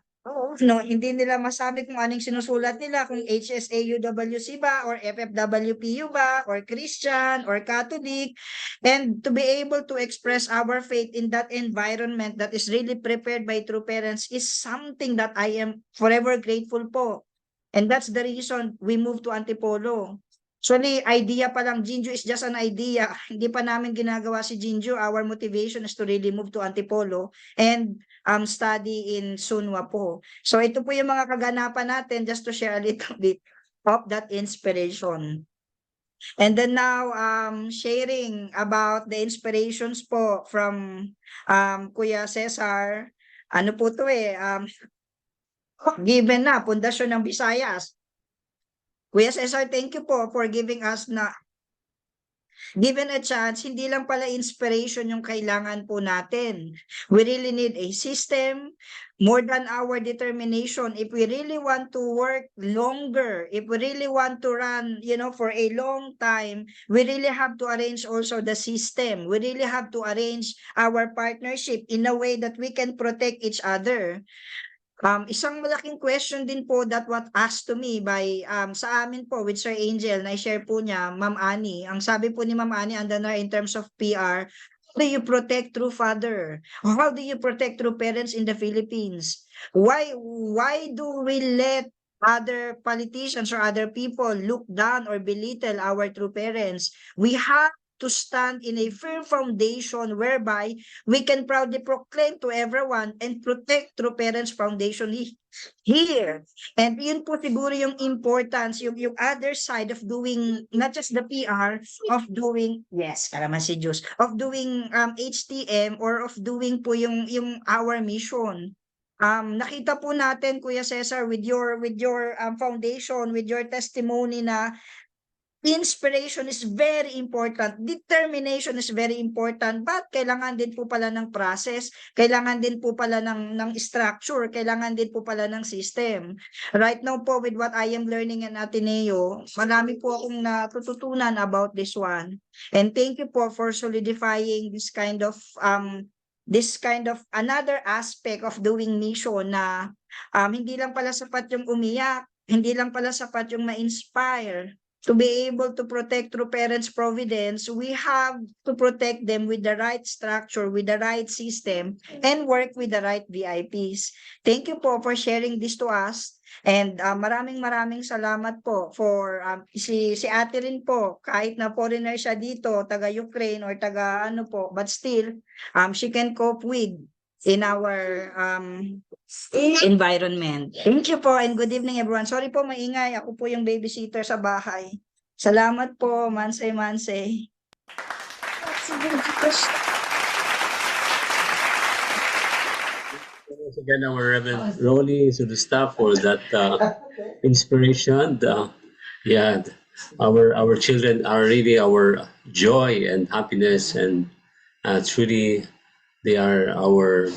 hindi nila masabi kung anong sinusulat nila, kung HSAUWC ba, or FFWPU ba, or Christian, or Catholic. And to be able to express our faith in that environment that is really prepared by true parents is something that I am forever grateful po. And that's the reason we moved to Antipolo. Actually, idea pa lang, Jinju is just an idea. Hindi pa namin ginagawa si Jinju. Our motivation is to really move to Antipolo and study in Sunwa po. So ito po yung mga kaganapan natin just to share a little bit of that inspiration. And then now, sharing about the inspirations po from Kuya Cesar. Ano po to given na, Pundasyon ng Visayas. Kuya Cesar, thank you po for giving us given a chance, hindi lang pala inspiration yung kailangan po natin. We really need a system, more than our determination. If we really want to work longer, if we really want to run, for a long time, we really have to arrange also the system. We really have to arrange our partnership in a way that we can protect each other. Isang malaking question din po that what asked to me by sa amin po with Sir Angel na share po niya, Ma'am Annie. Ang sabi po ni Ma'am Annie Andanar in terms of PR, how do you protect true father? How do you protect true parents in the Philippines? Why do we let other politicians or other people look down or belittle our true parents. We have to stand in a firm foundation whereby we can proudly proclaim to everyone and protect True Parents Foundation here. And yun po siguro yung importance, yung other side of doing, not just the PR, of doing, yes, kalaman si Diyos, of doing HTM or of doing po yung our mission. Nakita po natin, Kuya Cesar, with your foundation, with your testimony na inspiration is very important, determination is very important, but kailangan din po pala ng process, kailangan din po pala ng structure, kailangan din po pala ng system. Right now po, with what I am learning in Ateneo, marami po akong natututunan about this one. And thank you po for solidifying this kind of another aspect of doing mission na hindi lang pala sapat yung umiyak, hindi lang pala sapat yung ma-inspire. To be able to protect True Parents Providence, we have to protect them with the right structure, with the right system, and work with the right VIPs. Thank you po for sharing this to us. And maraming salamat po for si Ate rin po, kahit na foreigner siya dito, taga Ukraine or taga ano po, but still she can cope with in our environment. Thank you po and good evening everyone. Sorry po maingay, ako po yung babysitter sa bahay. Salamat po, Mansay. Once again, our Reverend Ronnie, to the staff for that inspiration. Yeah, our children are really our joy and happiness, and truly they are our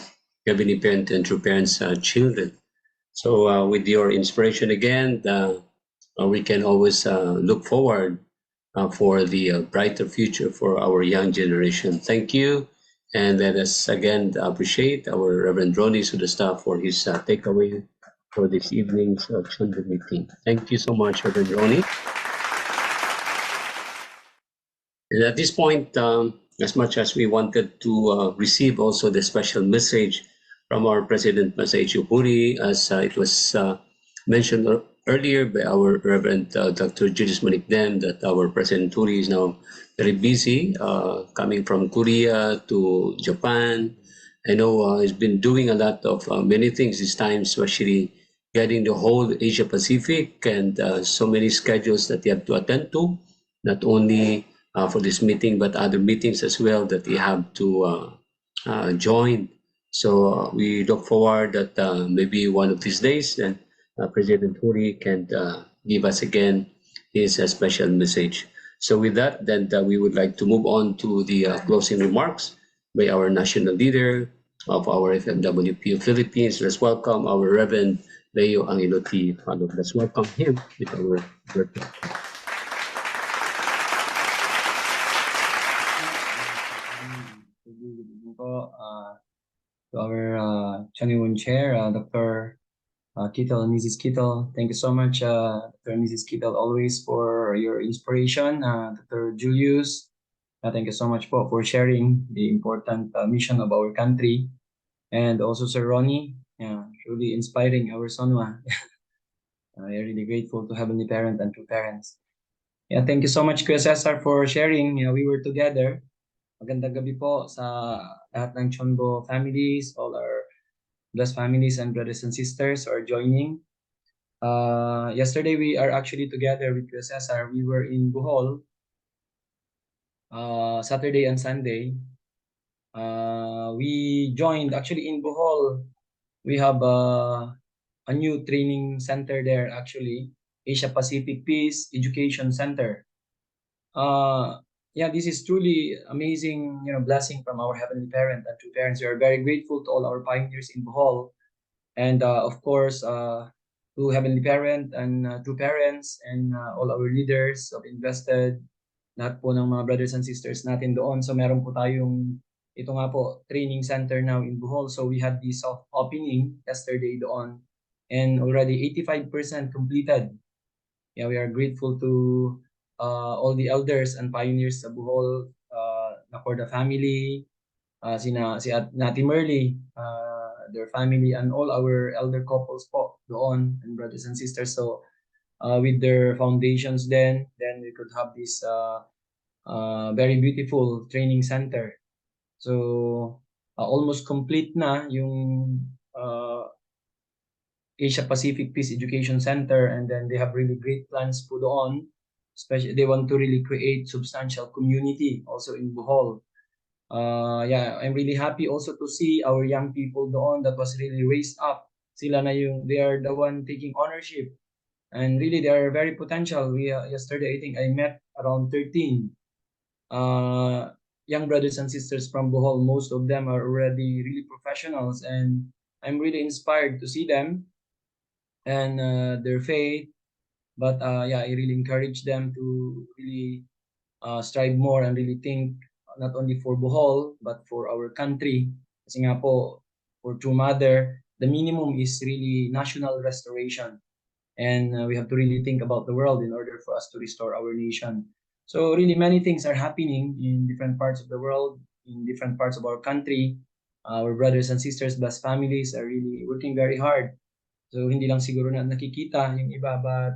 heavenly parent and true parents' children. So with your inspiration again, we can always look forward for the brighter future for our young generation. Thank you. And let us again appreciate our Reverend Ronnie to the staff for his takeaway for this evening's CheonBo meeting. Thank you so much, Reverend Ronnie. And at this point, as much as we wanted to receive also the special message from our President Masay Chupuri, as it was mentioned earlier by our Reverend Dr. Julius Manikdem, that our President Turi is now very busy, coming from Korea to Japan. I know he's been doing a lot of many things this time, especially getting the whole Asia Pacific and so many schedules that he have to attend to, not only for this meeting, but other meetings as well that he have to join. So we look forward that maybe one of these days, then President Huri can give us again his special message. So with that, then we would like to move on to the closing remarks by our national leader of our FMWP of Philippines. Let's welcome our Reverend Leo Angiloti. Let's welcome him with our birthday. To our Chaniwon Chair, Dr. Kittel and Mrs. Kittel. Thank you so much, Dr. and Mrs. Kittel, always for your inspiration. Dr. Julius, thank you so much for sharing the important mission of our country. And also Sir Ronnie, truly inspiring our Sonwa. We are really grateful to Heavenly Parent and True Parents. Yeah, thank you so much, Kuya Cesar, for sharing. We were together. Magandang gabi po sa lahat ng CheonBo families, all our blessed families and brothers and sisters are joining. Yesterday, we are actually together with Kuya Cesar. We were in Bohol, Saturday and Sunday. We joined, actually in Bohol, we have a new training center there, actually, Asia Pacific Peace Education Center. This is truly amazing, blessing from our Heavenly Parent and True Parents. We are very grateful to all our pioneers in Bohol, and of course to Heavenly Parent and True Parents and all our leaders of invested, lahat po ng mga brothers and sisters natin doon. So meron po tayong ito nga po training center now in Bohol. So we had this opening yesterday doon, and already 85% completed. We are grateful to all the elders and pioneers sa Bohol, na for the family, si Ate Merly, their family, and all our elder couples po doon, and brothers and sisters. So with their foundations, then we could have this very beautiful training center. So almost complete na yung Asia Pacific Peace Education Center, and then they have really great plans po doon. Especially, they want to really create substantial community also in Bohol. Yeah, I'm really happy also to see our young people doon that was really raised up. Sila na yung, they are the one taking ownership. And really, they are very potential. We yesterday, I think I met around 13 young brothers and sisters from Bohol. Most of them are already really professionals, and I'm really inspired to see them and their faith. But yeah, I really encourage them to really strive more and really think not only for Bohol but for our country. Kasi nga po, for True Mother, the minimum is really national restoration. And we have to really think about the world in order for us to restore our nation. So really many things are happening in different parts of the world, in different parts of our country. Our brothers and sisters, plus families are really working very hard. So hindi lang siguro na nakikita yung iba, but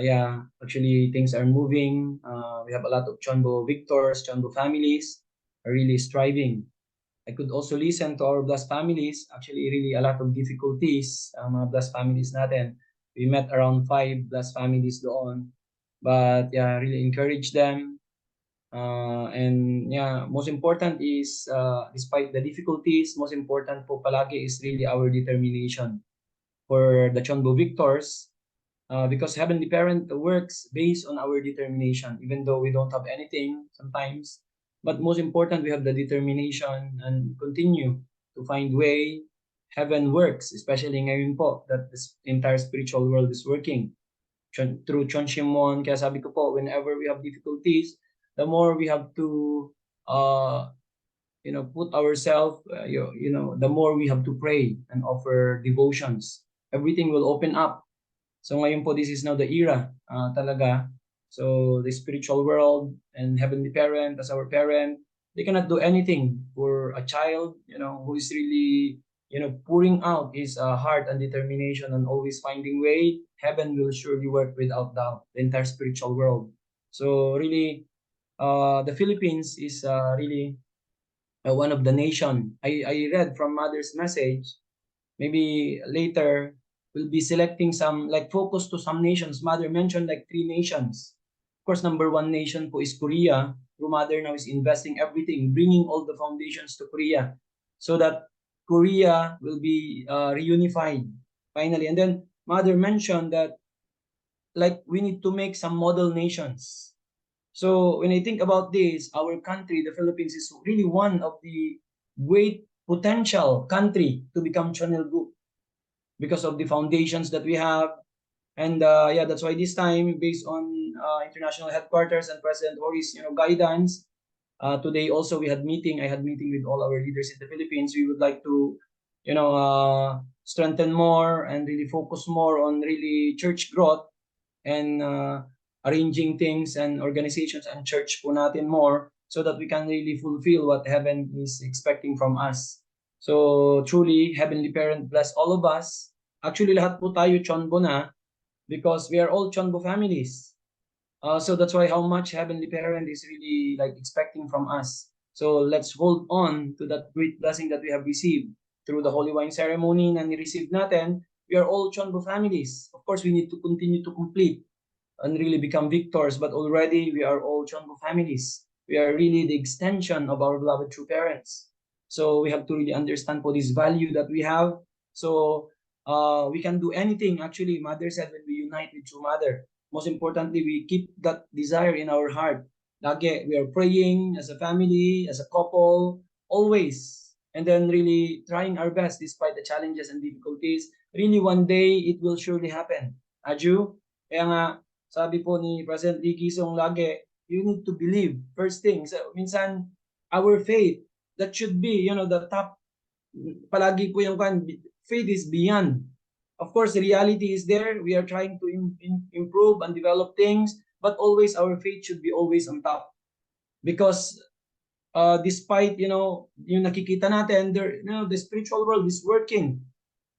yeah, actually things are moving. We have a lot of CheonBo victors, CheonBo families are really striving. I could also listen to our blessed families. Actually, really a lot of difficulties, mga blessed families natin. We met around 5 blessed families doon. But yeah, really encourage them. And yeah, most important is, despite the difficulties, most important po palagi is really our determination. For the CheonBo victors, because Heavenly Parent works based on our determination, even though we don't have anything sometimes. But most important, we have the determination and continue to find way. Heaven works, especially ngayon po that this entire spiritual world is working through Chonshimon. Kaya sabi ko po, whenever we have difficulties, the more we have to, put ourselves, the more we have to pray and offer devotions. Everything will open up. So ngayon po, this is now the era talaga. So the spiritual world and Heavenly Parent as our parent, they cannot do anything for a child, who is really, pouring out his heart and determination and always finding way. Heaven will surely work without doubt, the entire spiritual world. So really, the Philippines is really one of the nation. I read from Mother's message, maybe later we'll be selecting some, like focus to some nations. Mother mentioned like 3 nations. Of course, number 1 nation po is Korea. True Mother now is investing everything, bringing all the foundations to Korea so that Korea will be reunified finally. And then Mother mentioned that like we need to make some model nations. So when I think about this, our country, the Philippines, is really one of the great potential country to become channel group because of the foundations that we have. And yeah, that's why this time, based on international headquarters and President Ori's guidance, today also we had meeting. I had meeting with all our leaders in the Philippines. We would like to, strengthen more and really focus more on really church growth and arranging things and organizations and church po natin more so that we can really fulfill what heaven is expecting from us. So truly, Heavenly Parent bless all of us. Actually, lahat po tayo CheonBo na because we are all CheonBo families. So that's why how much Heavenly Parent is really like expecting from us. So let's hold on to that great blessing that we have received through the Holy Wine ceremony na ni-receive natin. We are all CheonBo families. Of course, we need to continue to complete and really become victors, but already we are all CheonBo families. We are really the extension of our beloved true parents. So we have to really understand for this value that we have. So we can do anything. Actually, Mother said when we unite with True Mother, most importantly, we keep that desire in our heart. Lagi, we are praying as a family, as a couple, always. And then really trying our best despite the challenges and difficulties. Really, one day, it will surely happen. Aju? Kaya nga, sabi po ni President Lee Kisong lagi, you need to believe. First thing, so, minsan, our faith, that should be, the top, palagi po yung faith is beyond. Of course, the reality is there. We are trying to improve and develop things, but always our faith should be always on top. Because despite, yung nakikita natin, the spiritual world is working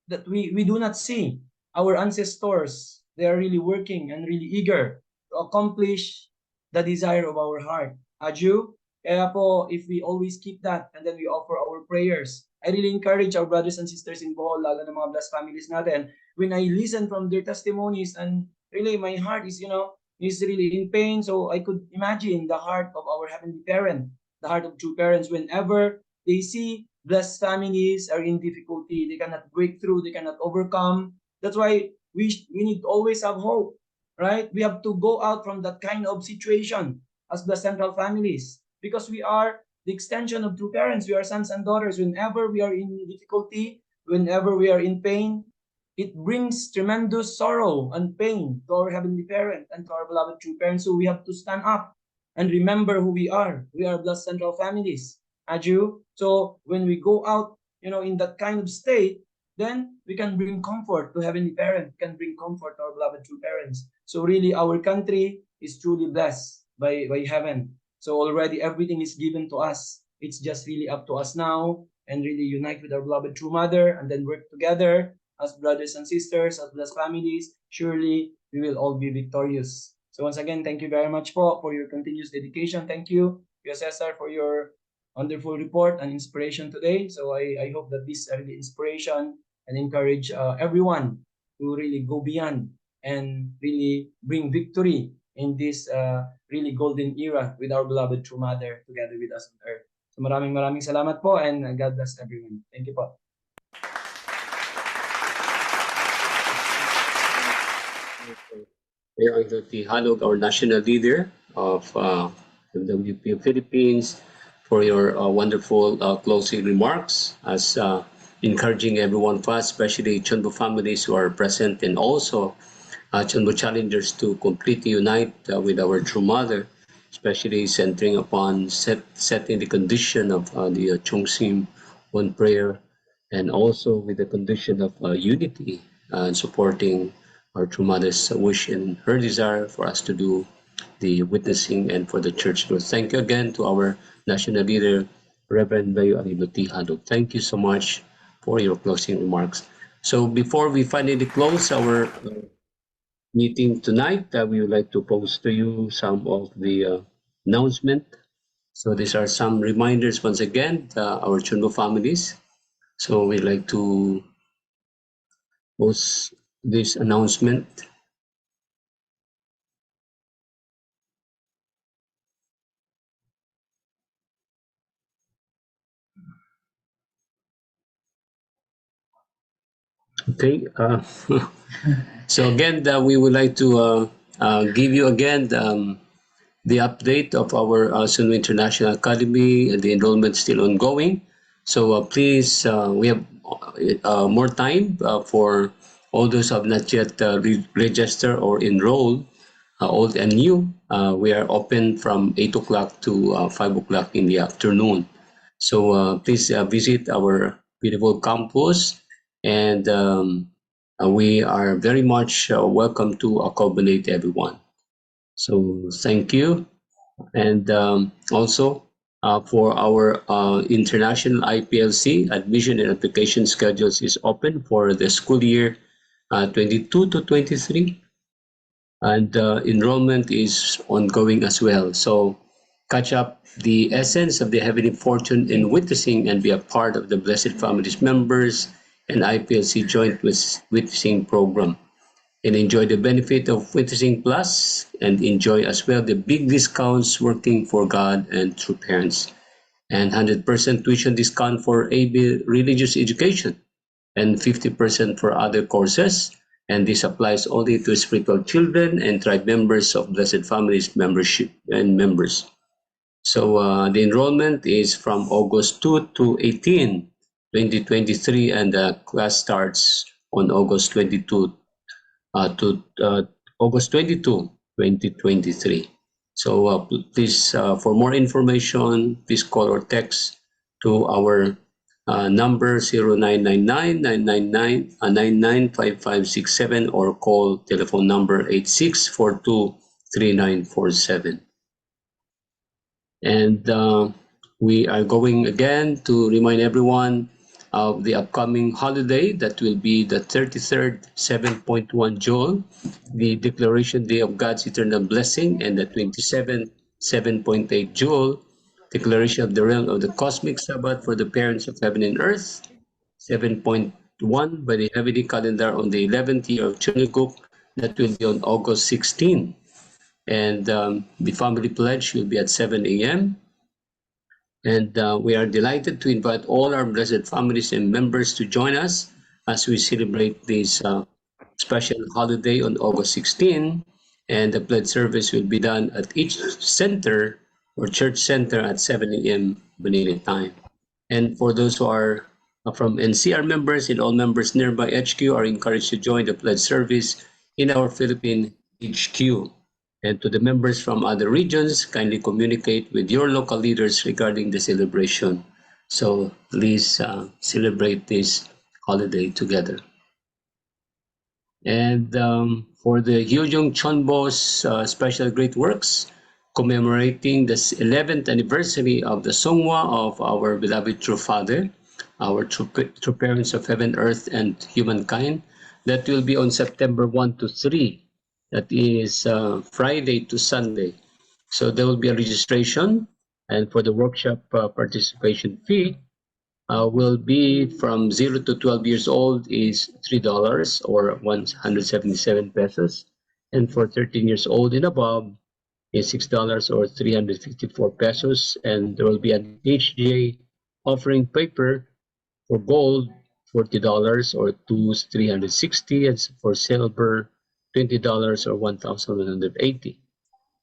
that we do not see. Our ancestors, they are really working and really eager to accomplish the desire of our heart. Aju, kaya po, if we always keep that and then we offer our prayers, I really encourage our brothers and sisters in Bohol, lalo na mga blessed families natin, when I listen from their testimonies, and really my heart is really in pain. So I could imagine the heart of our Heavenly Parent, the heart of true parents, whenever they see blessed families are in difficulty, they cannot break through, they cannot overcome. That's why we need to always have hope, right? We have to go out from that kind of situation as the central families, because we are the extension of true parents. We are sons and daughters. Whenever we are in difficulty, whenever we are in pain, it brings tremendous sorrow and pain to our Heavenly Parent and to our beloved true parents. So we have to stand up and remember who we are. We are blessed central families. Aju. So when we go out, in that kind of state, then we can bring comfort to Heavenly Parent, can bring comfort to our beloved true parents. So really, our country is truly blessed by heaven. So already everything is given to us. It's just really up to us now, and really unite with our beloved true mother, and then work together as brothers and sisters, as blessed families. Surely we will all be victorious. So once again, thank you very much for your continuous dedication. Thank you, Kuya Cesar, for your wonderful report and inspiration today. So I hope that this really inspiration and encourage everyone to really go beyond and really bring victory in this really golden era with our beloved true mother together with us on earth. So maraming salamat po, and God bless everyone. Thank you po. Mayor Anthony Halog, our national leader of the WPO Philippines, for your wonderful closing remarks, as encouraging everyone of us, especially CheonBo families who are present, and also CheonBo challengers, to completely unite with our true mother, especially centering upon setting the condition of the Chongsim one prayer, and also with the condition of unity and supporting our true mother's wish and her desire for us to do the witnessing and for the church growth. Thank you again to our national leader, Reverend Bayo Ariluti Hadog. Thank you so much for your closing remarks. So before we finally close our meeting tonight, we would like to post to you some of the announcement. So these are some reminders once again, our CheonBo families. So we'd like to post this announcement. Okay. So again, we would like to give you again the update of our Sunway International Academy. The enrollment is still ongoing. So please, we have more time for all those who have not yet registered or enrolled, old and new. We are open from 8 o'clock to 5 o'clock in the afternoon. So please visit our beautiful campus, and we are very much welcome to accommodate everyone. So thank you. And also for our international IPLC, admission and application schedules is open for the school year 22 to 23. And enrollment is ongoing as well. So catch up the essence of the heavenly fortune in witnessing and be a part of the Blessed Families members and IPLC joint witnessing program, and enjoy the benefit of Witnessing Plus, and enjoy as well the big discounts working for God and true parents, and 100% tuition discount for AB religious education, and 50% for other courses. And this applies only to spiritual children and tribe members of Blessed Families membership and members. So the enrollment is from August 2 to 18, 2023, and the class starts on August 22 to August 22, 2023. So please, for more information, please call or text to our number 0999-999-995567, or call telephone number 8642-3947. And we are going again to remind everyone of the upcoming holiday that will be the 33rd 7.1 Joel, the Declaration Day of God's Eternal Blessing, and the 27th 7.8 Joel, Declaration of the Realm of the Cosmic Sabbath for the Parents of Heaven and Earth, 7.1 by the heavenly calendar on the 11th year of Chunuguk, that will be on August 16. And the family pledge will be at 7 a.m. And we are delighted to invite all our blessed families and members to join us as we celebrate this special holiday on August 16. And the pledge service will be done at each center or church center at 7 a.m. Manila time. And for those who are from NCR members and all members nearby HQ are encouraged to join the pledge service in our Philippine HQ. And to the members from other regions, kindly communicate with your local leaders regarding the celebration. So please celebrate this holiday together. And for the Hyojong CheonBo's special great works, commemorating the 11th anniversary of the Songwa of our beloved true Father, our true parents of heaven, earth, and humankind, that will be on September 1 to 3. That is Friday to Sunday. So there will be a registration, and for the workshop participation fee, will be from 0 to 12 years old is $3 or 177 pesos. And for 13 years old and above is $6 or 354 pesos. And there will be an HJ offering paper for gold, $40 or 360, and for silver, $20 or 1,180.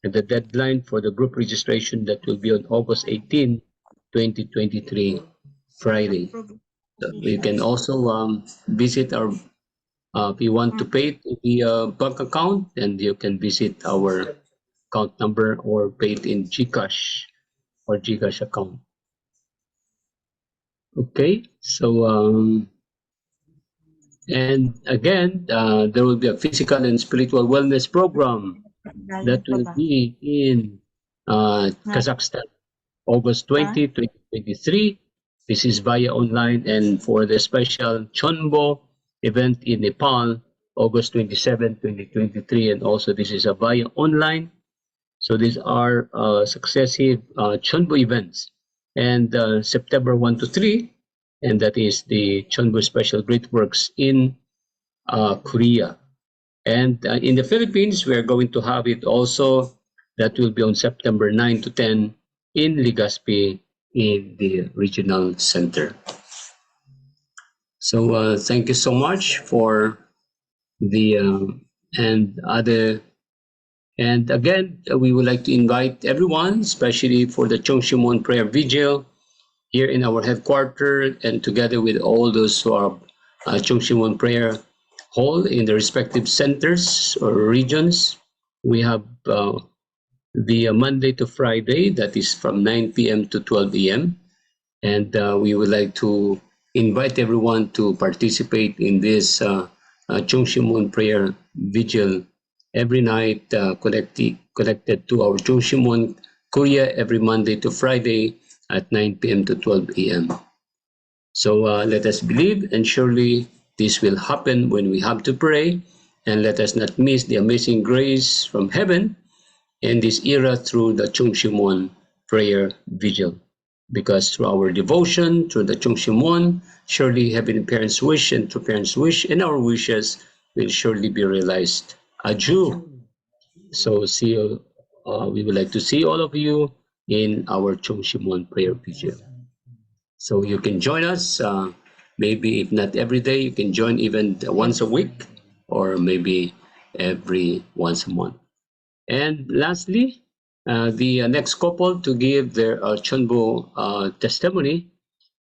And the deadline for the group registration that will be on August 18, 2023, Friday. So you can also visit our, if you want to pay to the bank account, and you can visit our account number or pay it in GCash or GCash account. Okay, so and again, there will be a physical and spiritual wellness program that will be in Kazakhstan, August 20, 2023. This is via online, and for the special CheonBo event in Nepal, August 27, 2023, and also this is a via online. So these are successive CheonBo events, and September 1 to 3, and that is the CheonBo Special Great Works in Korea. And in the Philippines, we are going to have it also. That will be on September 9 to 10 in Legazpi in the regional center. So thank you so much for the and again, we would like to invite everyone, especially for the Chongshimon prayer vigil here in our headquarters, and together with all those who are Chongshimon prayer hall in the respective centers or regions. We have the Monday to Friday, that is from 9 p.m. to 12 a.m. And we would like to invite everyone to participate in this Chongshimon prayer vigil every night, connected to our Chongshimon Korea every Monday to Friday at 9 p.m. to 12 a.m. So let us believe, and surely this will happen when we have to pray, and let us not miss the amazing grace from heaven in this era through the Chongshimon prayer vigil. Because through our devotion, through the Chongshimon, surely heavenly parents' wish and true parents' wish, and our wishes will surely be realized. Adieu. So see you. We would like to see all of you in our Chongshimon prayer vigil. So you can join us. Maybe if not every day, you can join even once a week, or maybe every once a month. And lastly, the next couple to give their CheonBo testimony,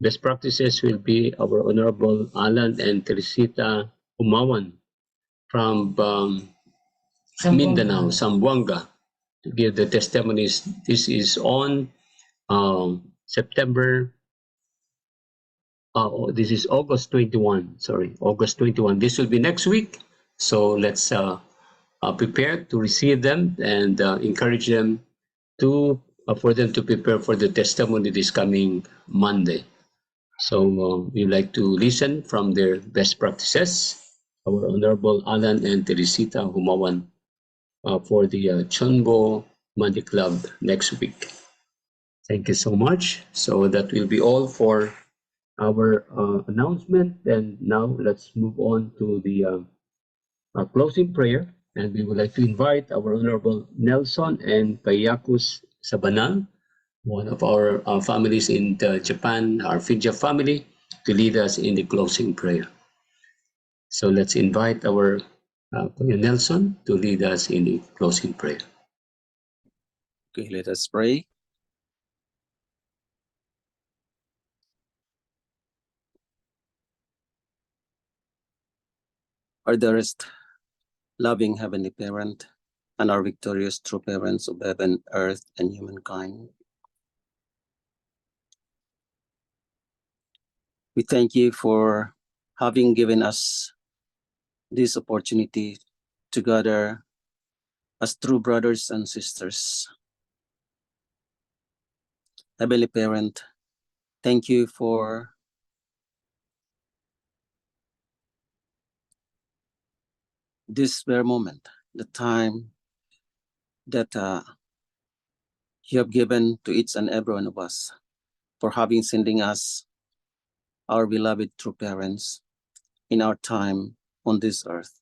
best practices, will be our Honorable Alan and Teresita Umawan from Mindanao, Zamboanga, to give the testimonies. This is on this is August 21, August 21. This will be next week. So let's prepare to receive them and encourage them to for them to prepare for the testimony this coming Monday. So we like to listen from their best practices. Our Honorable Alan and Teresita Humawan for the CheonBo Monday Club next week. Thank you so much. So that will be all for our announcement. And now let's move on to the closing prayer. And we would like to invite our Honorable Nelson and Payakus Sabanal, one of our families in Japan, our Fidja family, to lead us in the closing prayer. So let's invite our Kuya Nelson to lead us in the closing prayer. Okay, let us pray. Our dearest, loving Heavenly Parent, and our victorious true parents of heaven, earth, and humankind, we thank you for having given us this opportunity to gather as true brothers and sisters. Heavenly Parent, thank you for this very moment, the time that you have given to each and every one of us, for having sending us our beloved true parents in our time on this earth,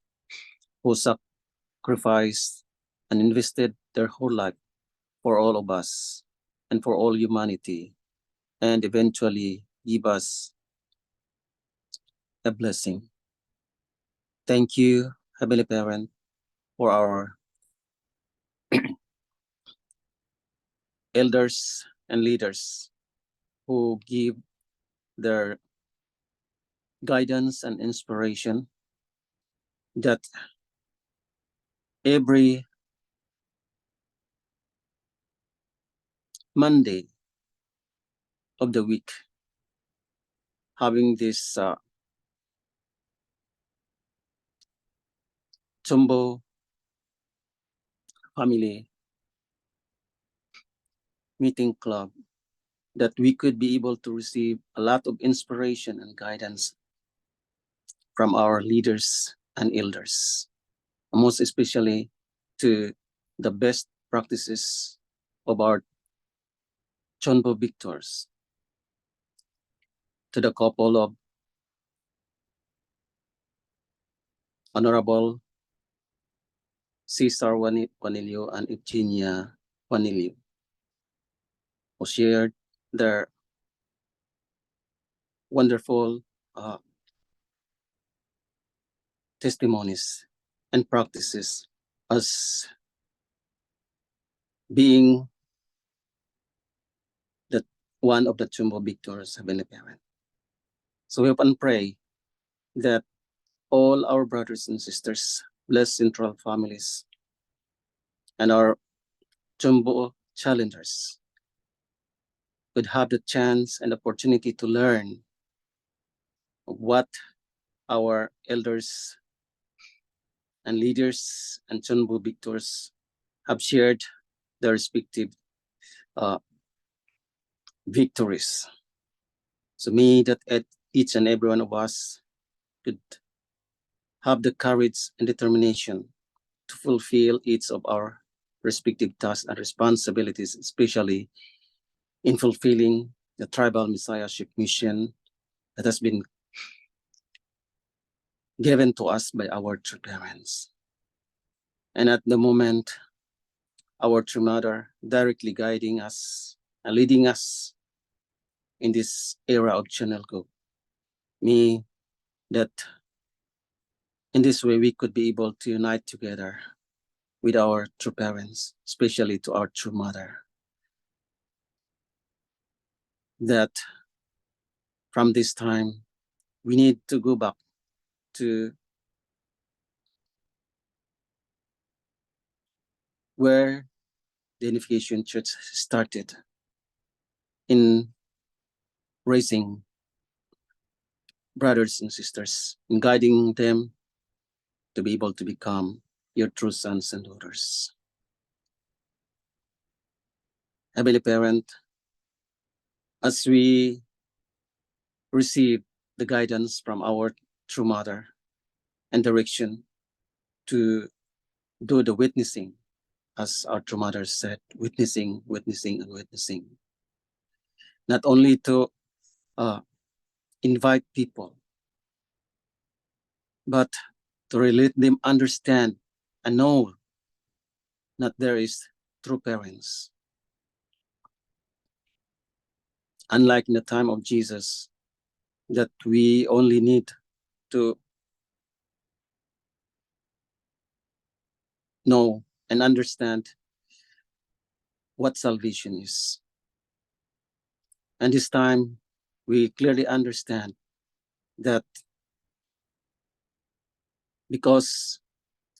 who sacrificed and invested their whole life for all of us and for all humanity, and eventually give us a blessing. Thank you, Heavenly Parent, for our elders and leaders who give their guidance and inspiration, that every Monday of the week, having this CheonBo family meeting club, that we could be able to receive a lot of inspiration and guidance from our leaders and elders, most especially to the best practices of our CheonBo victors, to the couple of Honorable Cesar Juanilio and Eugenia Juanilio, who shared their wonderful testimonies and practices as being the one of the CheonBo victors, Heavenly Parent. So we hope and pray that all our brothers and sisters, blessed central families, and our CheonBo challengers could have the chance and opportunity to learn what our elders and leaders and CheonBo victors have shared their respective victories. So may that each and every one of us could have the courage and determination to fulfill each of our respective tasks and responsibilities, especially in fulfilling the tribal messiahship mission that has been given to us by our true parents. And at the moment, our true mother directly guiding us and leading us in this era of CheonLgo. Me, that in this way we could be able to unite together with our true parents, especially to our true mother. That from this time, we need to go back to where the Unification Church started in raising brothers and sisters, in guiding them to be able to become your true sons and daughters. Heavenly Parent, as we receive the guidance from our true mother and direction to do the witnessing, as our true mother said, witnessing, witnessing, and witnessing. Not only to invite people, but to really let them understand and know that there is true parents. Unlike in the time of Jesus, that we only need to know and understand what salvation is. And this time, we clearly understand that because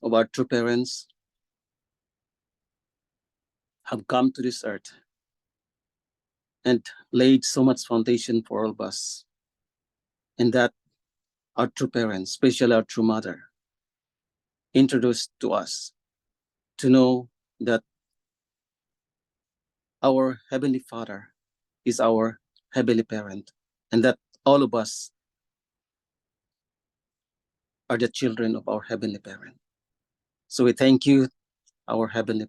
of our true parents have come to this earth and laid so much foundation for all of us, and that our true parents, especially our true mother, introduced to us to know that our Heavenly Father is our Heavenly Parent, and that all of us are the children of our Heavenly Parent. So we thank you, our Heavenly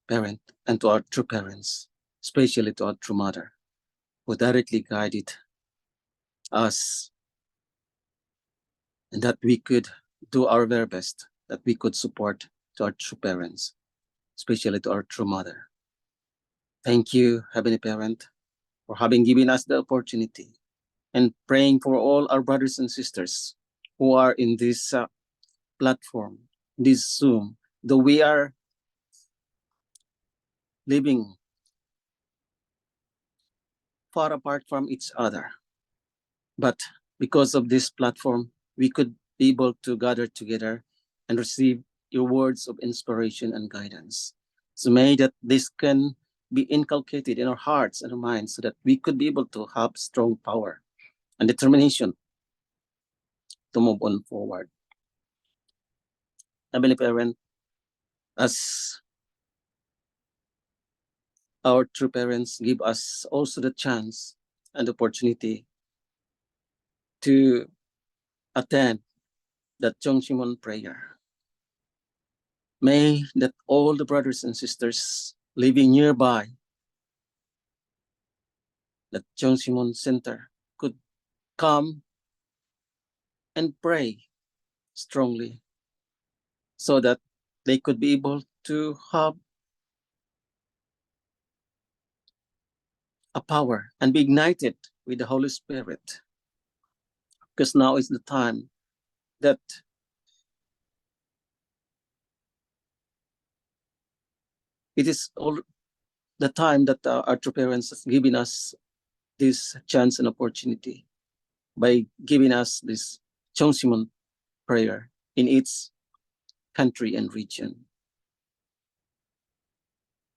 Parent, and to our true parents, especially to our true mother, who directly guided us, and that we could do our very best, that we could support to our true parents, especially to our true mother. Thank you, Heavenly Parent, for having given us the opportunity, and praying for all our brothers and sisters who are in this platform, this Zoom, though we are living far apart from each other. But because of this platform, we could be able to gather together and receive your words of inspiration and guidance. So may that this can be inculcated in our hearts and our minds, so that we could be able to have strong power and determination to move on forward. Heavenly Parent, as our true parents give us also the chance and opportunity to attend that Jongshimon prayer. May that all the brothers and sisters living nearby that Jongshimon Center could come and pray strongly, so that they could be able to have a power and be ignited with the Holy Spirit. Because now is the time that it is all the time that our true parents has given us this chance and opportunity by giving us this Jongsimon prayer in its country and region.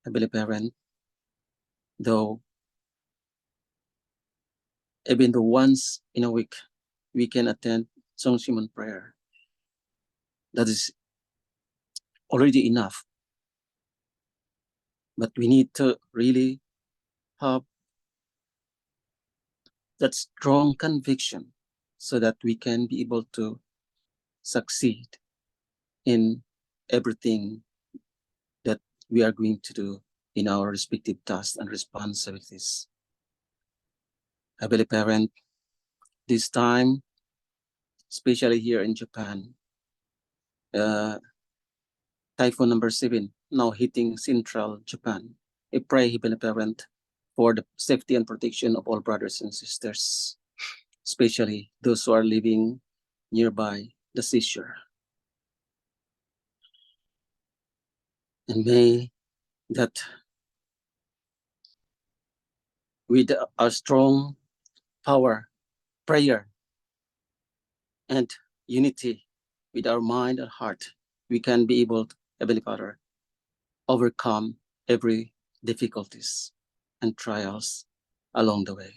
Heavenly Parent, though even though once in a week we can attend Jongsimon prayer, that is already enough. But we need to really have that strong conviction, so that we can be able to succeed in everything that we are going to do in our respective tasks and responsibilities. Heavenly Parent, this time, especially here in Japan, Typhoon number 7 now hitting central Japan. I pray, Heavenly Parent, for the safety and protection of all brothers and sisters, especially those who are living nearby the seashore. And may that with our strong power, prayer, and unity with our mind and heart, we can be able to, Heavenly Father, overcome every difficulties and trials along the way.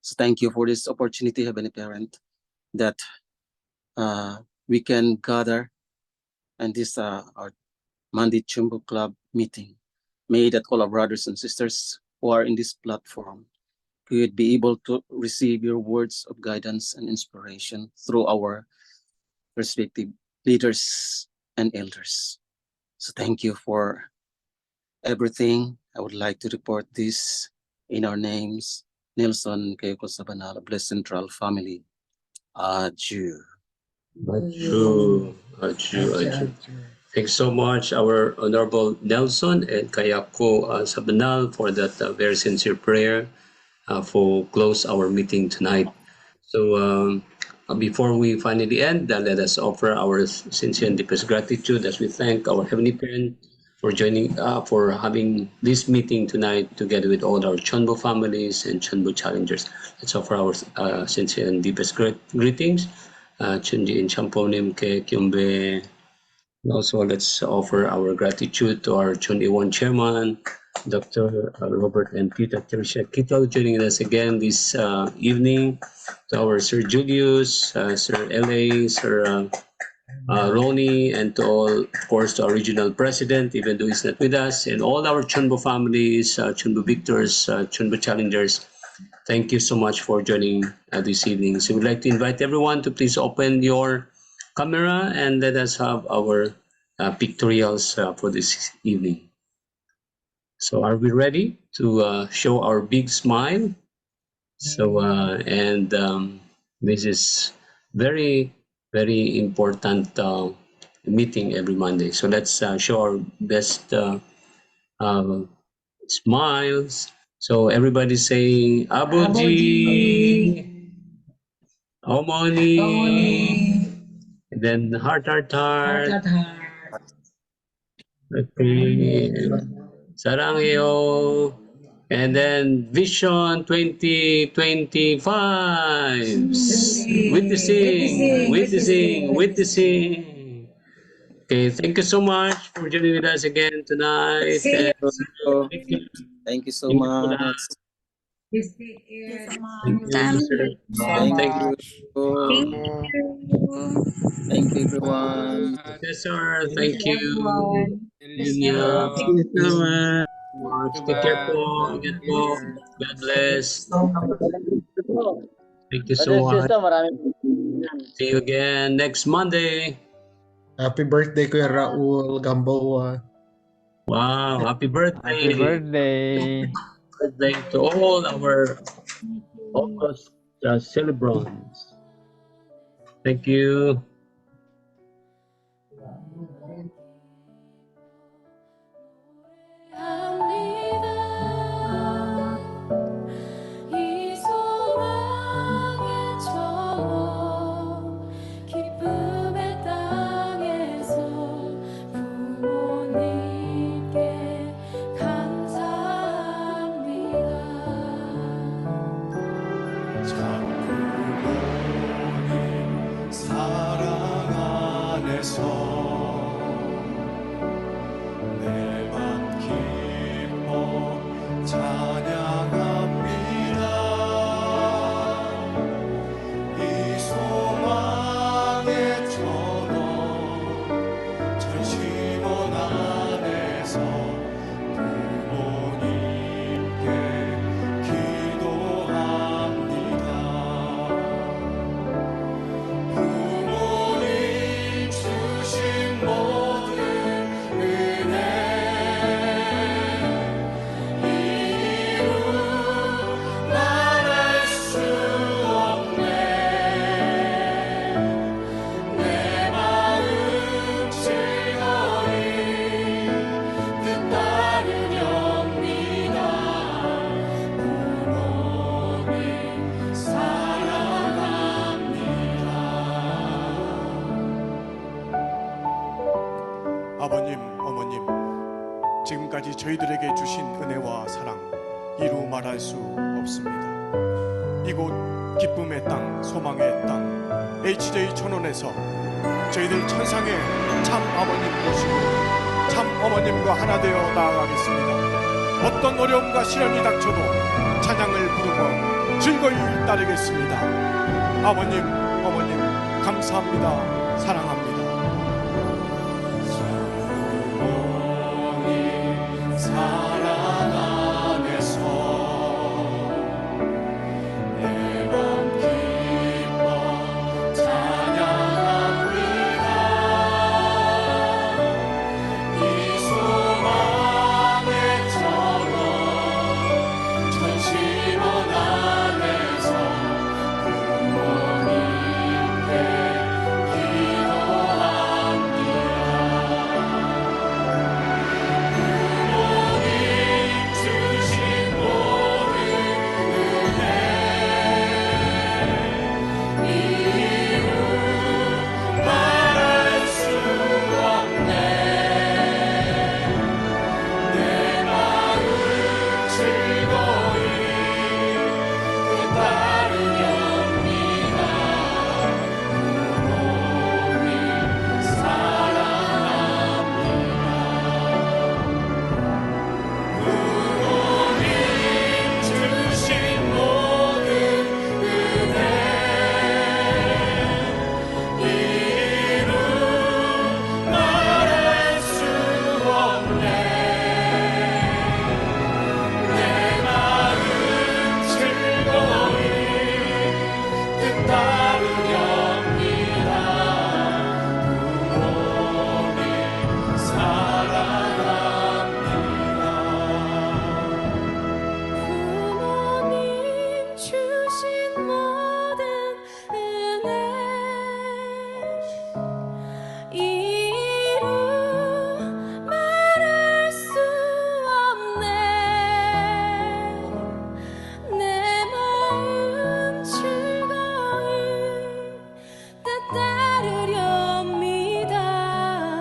So thank you for this opportunity, Heavenly Parent, that we can gather and this our Monday CheonBo Club meeting May that all our brothers and sisters who are in this platform could be able to receive your words of guidance and inspiration through our respective leaders and elders. So thank you for everything. I would like to report this in our names. Nelson Kayoko Sabanala, Blessed Central Family. Adieu. Adieu. Adieu. Thanks so much, our Honorable Nelson and Kayako Sabanal, for that very sincere prayer for close our meeting tonight. So before we finally end, let us offer our sincere and deepest gratitude as we thank our Heavenly Parent for joining, for having this meeting tonight together with all our CheonBo families and CheonBo challengers. Let's offer our sincere and deepest greetings. Chunji in Champonim ke Kyumbe. Also, let's offer our gratitude to our Chun-Iwan chairman, Dr. Robert and Peter Kirsha Kito, joining us again this evening. To our Sir Julius, Sir L.A., Sir Ronnie, and to all, of course, to our regional president, even though he's not with us, and all our CheonBo families, CheonBo victors, CheonBo challengers. Thank you so much for joining this evening. So we'd like to invite everyone to please open your camera and let us have our pictorials for this evening. So are we ready to show our big smile? So this is very, very important meeting every Monday. So let's show our best smiles. So everybody saying Aboji, Omoni, and then heart. Okay, Sarangyo, and then Vision 2025. Witnessing. Okay, thank you so much for joining with us again tonight. And thank you. Thank you so Thank you for that. much. Thank you, sir. Thank you. Thank you. Thank you, everyone. Cesar, thank you. Everyone. Linya, thank you so much. Take care po. Ingat po. God bless. Thank you so much. See you again next Monday. Happy birthday, Kuya Raul Gamboa. Wow, happy birthday. Happy birthday. Birthday to all our August celebrants. Thank you. 이 소망의 저 기쁨의 땅에서 부모님께 감사합니다. 부모님 사랑 안에서 내맘 기뻐 찬양합니다. 이 소망의 전원 전심원 안에서 부모님께 기도합니다. 부모님 주신 모든 은혜 이루 말할 수 없네. 내 마음 즐거이 뜻따르렵니다. 부모님 사랑합니다. 아버님, 어머님, 지금까지 저희들에게 주신 은혜와 사랑 이루 말할 수 없습니다. 이곳 기쁨의 땅, 소망의 땅 HJ 천원에서 저희들 천상의 참 아버님 모시고 참 어머님과 하나 되어 나아가겠습니다. 어떤 어려움과 시련이 닥쳐도 찬양을 부르며 즐거이 따르겠습니다. 아버님, 어머님 감사합니다. 사랑합니다.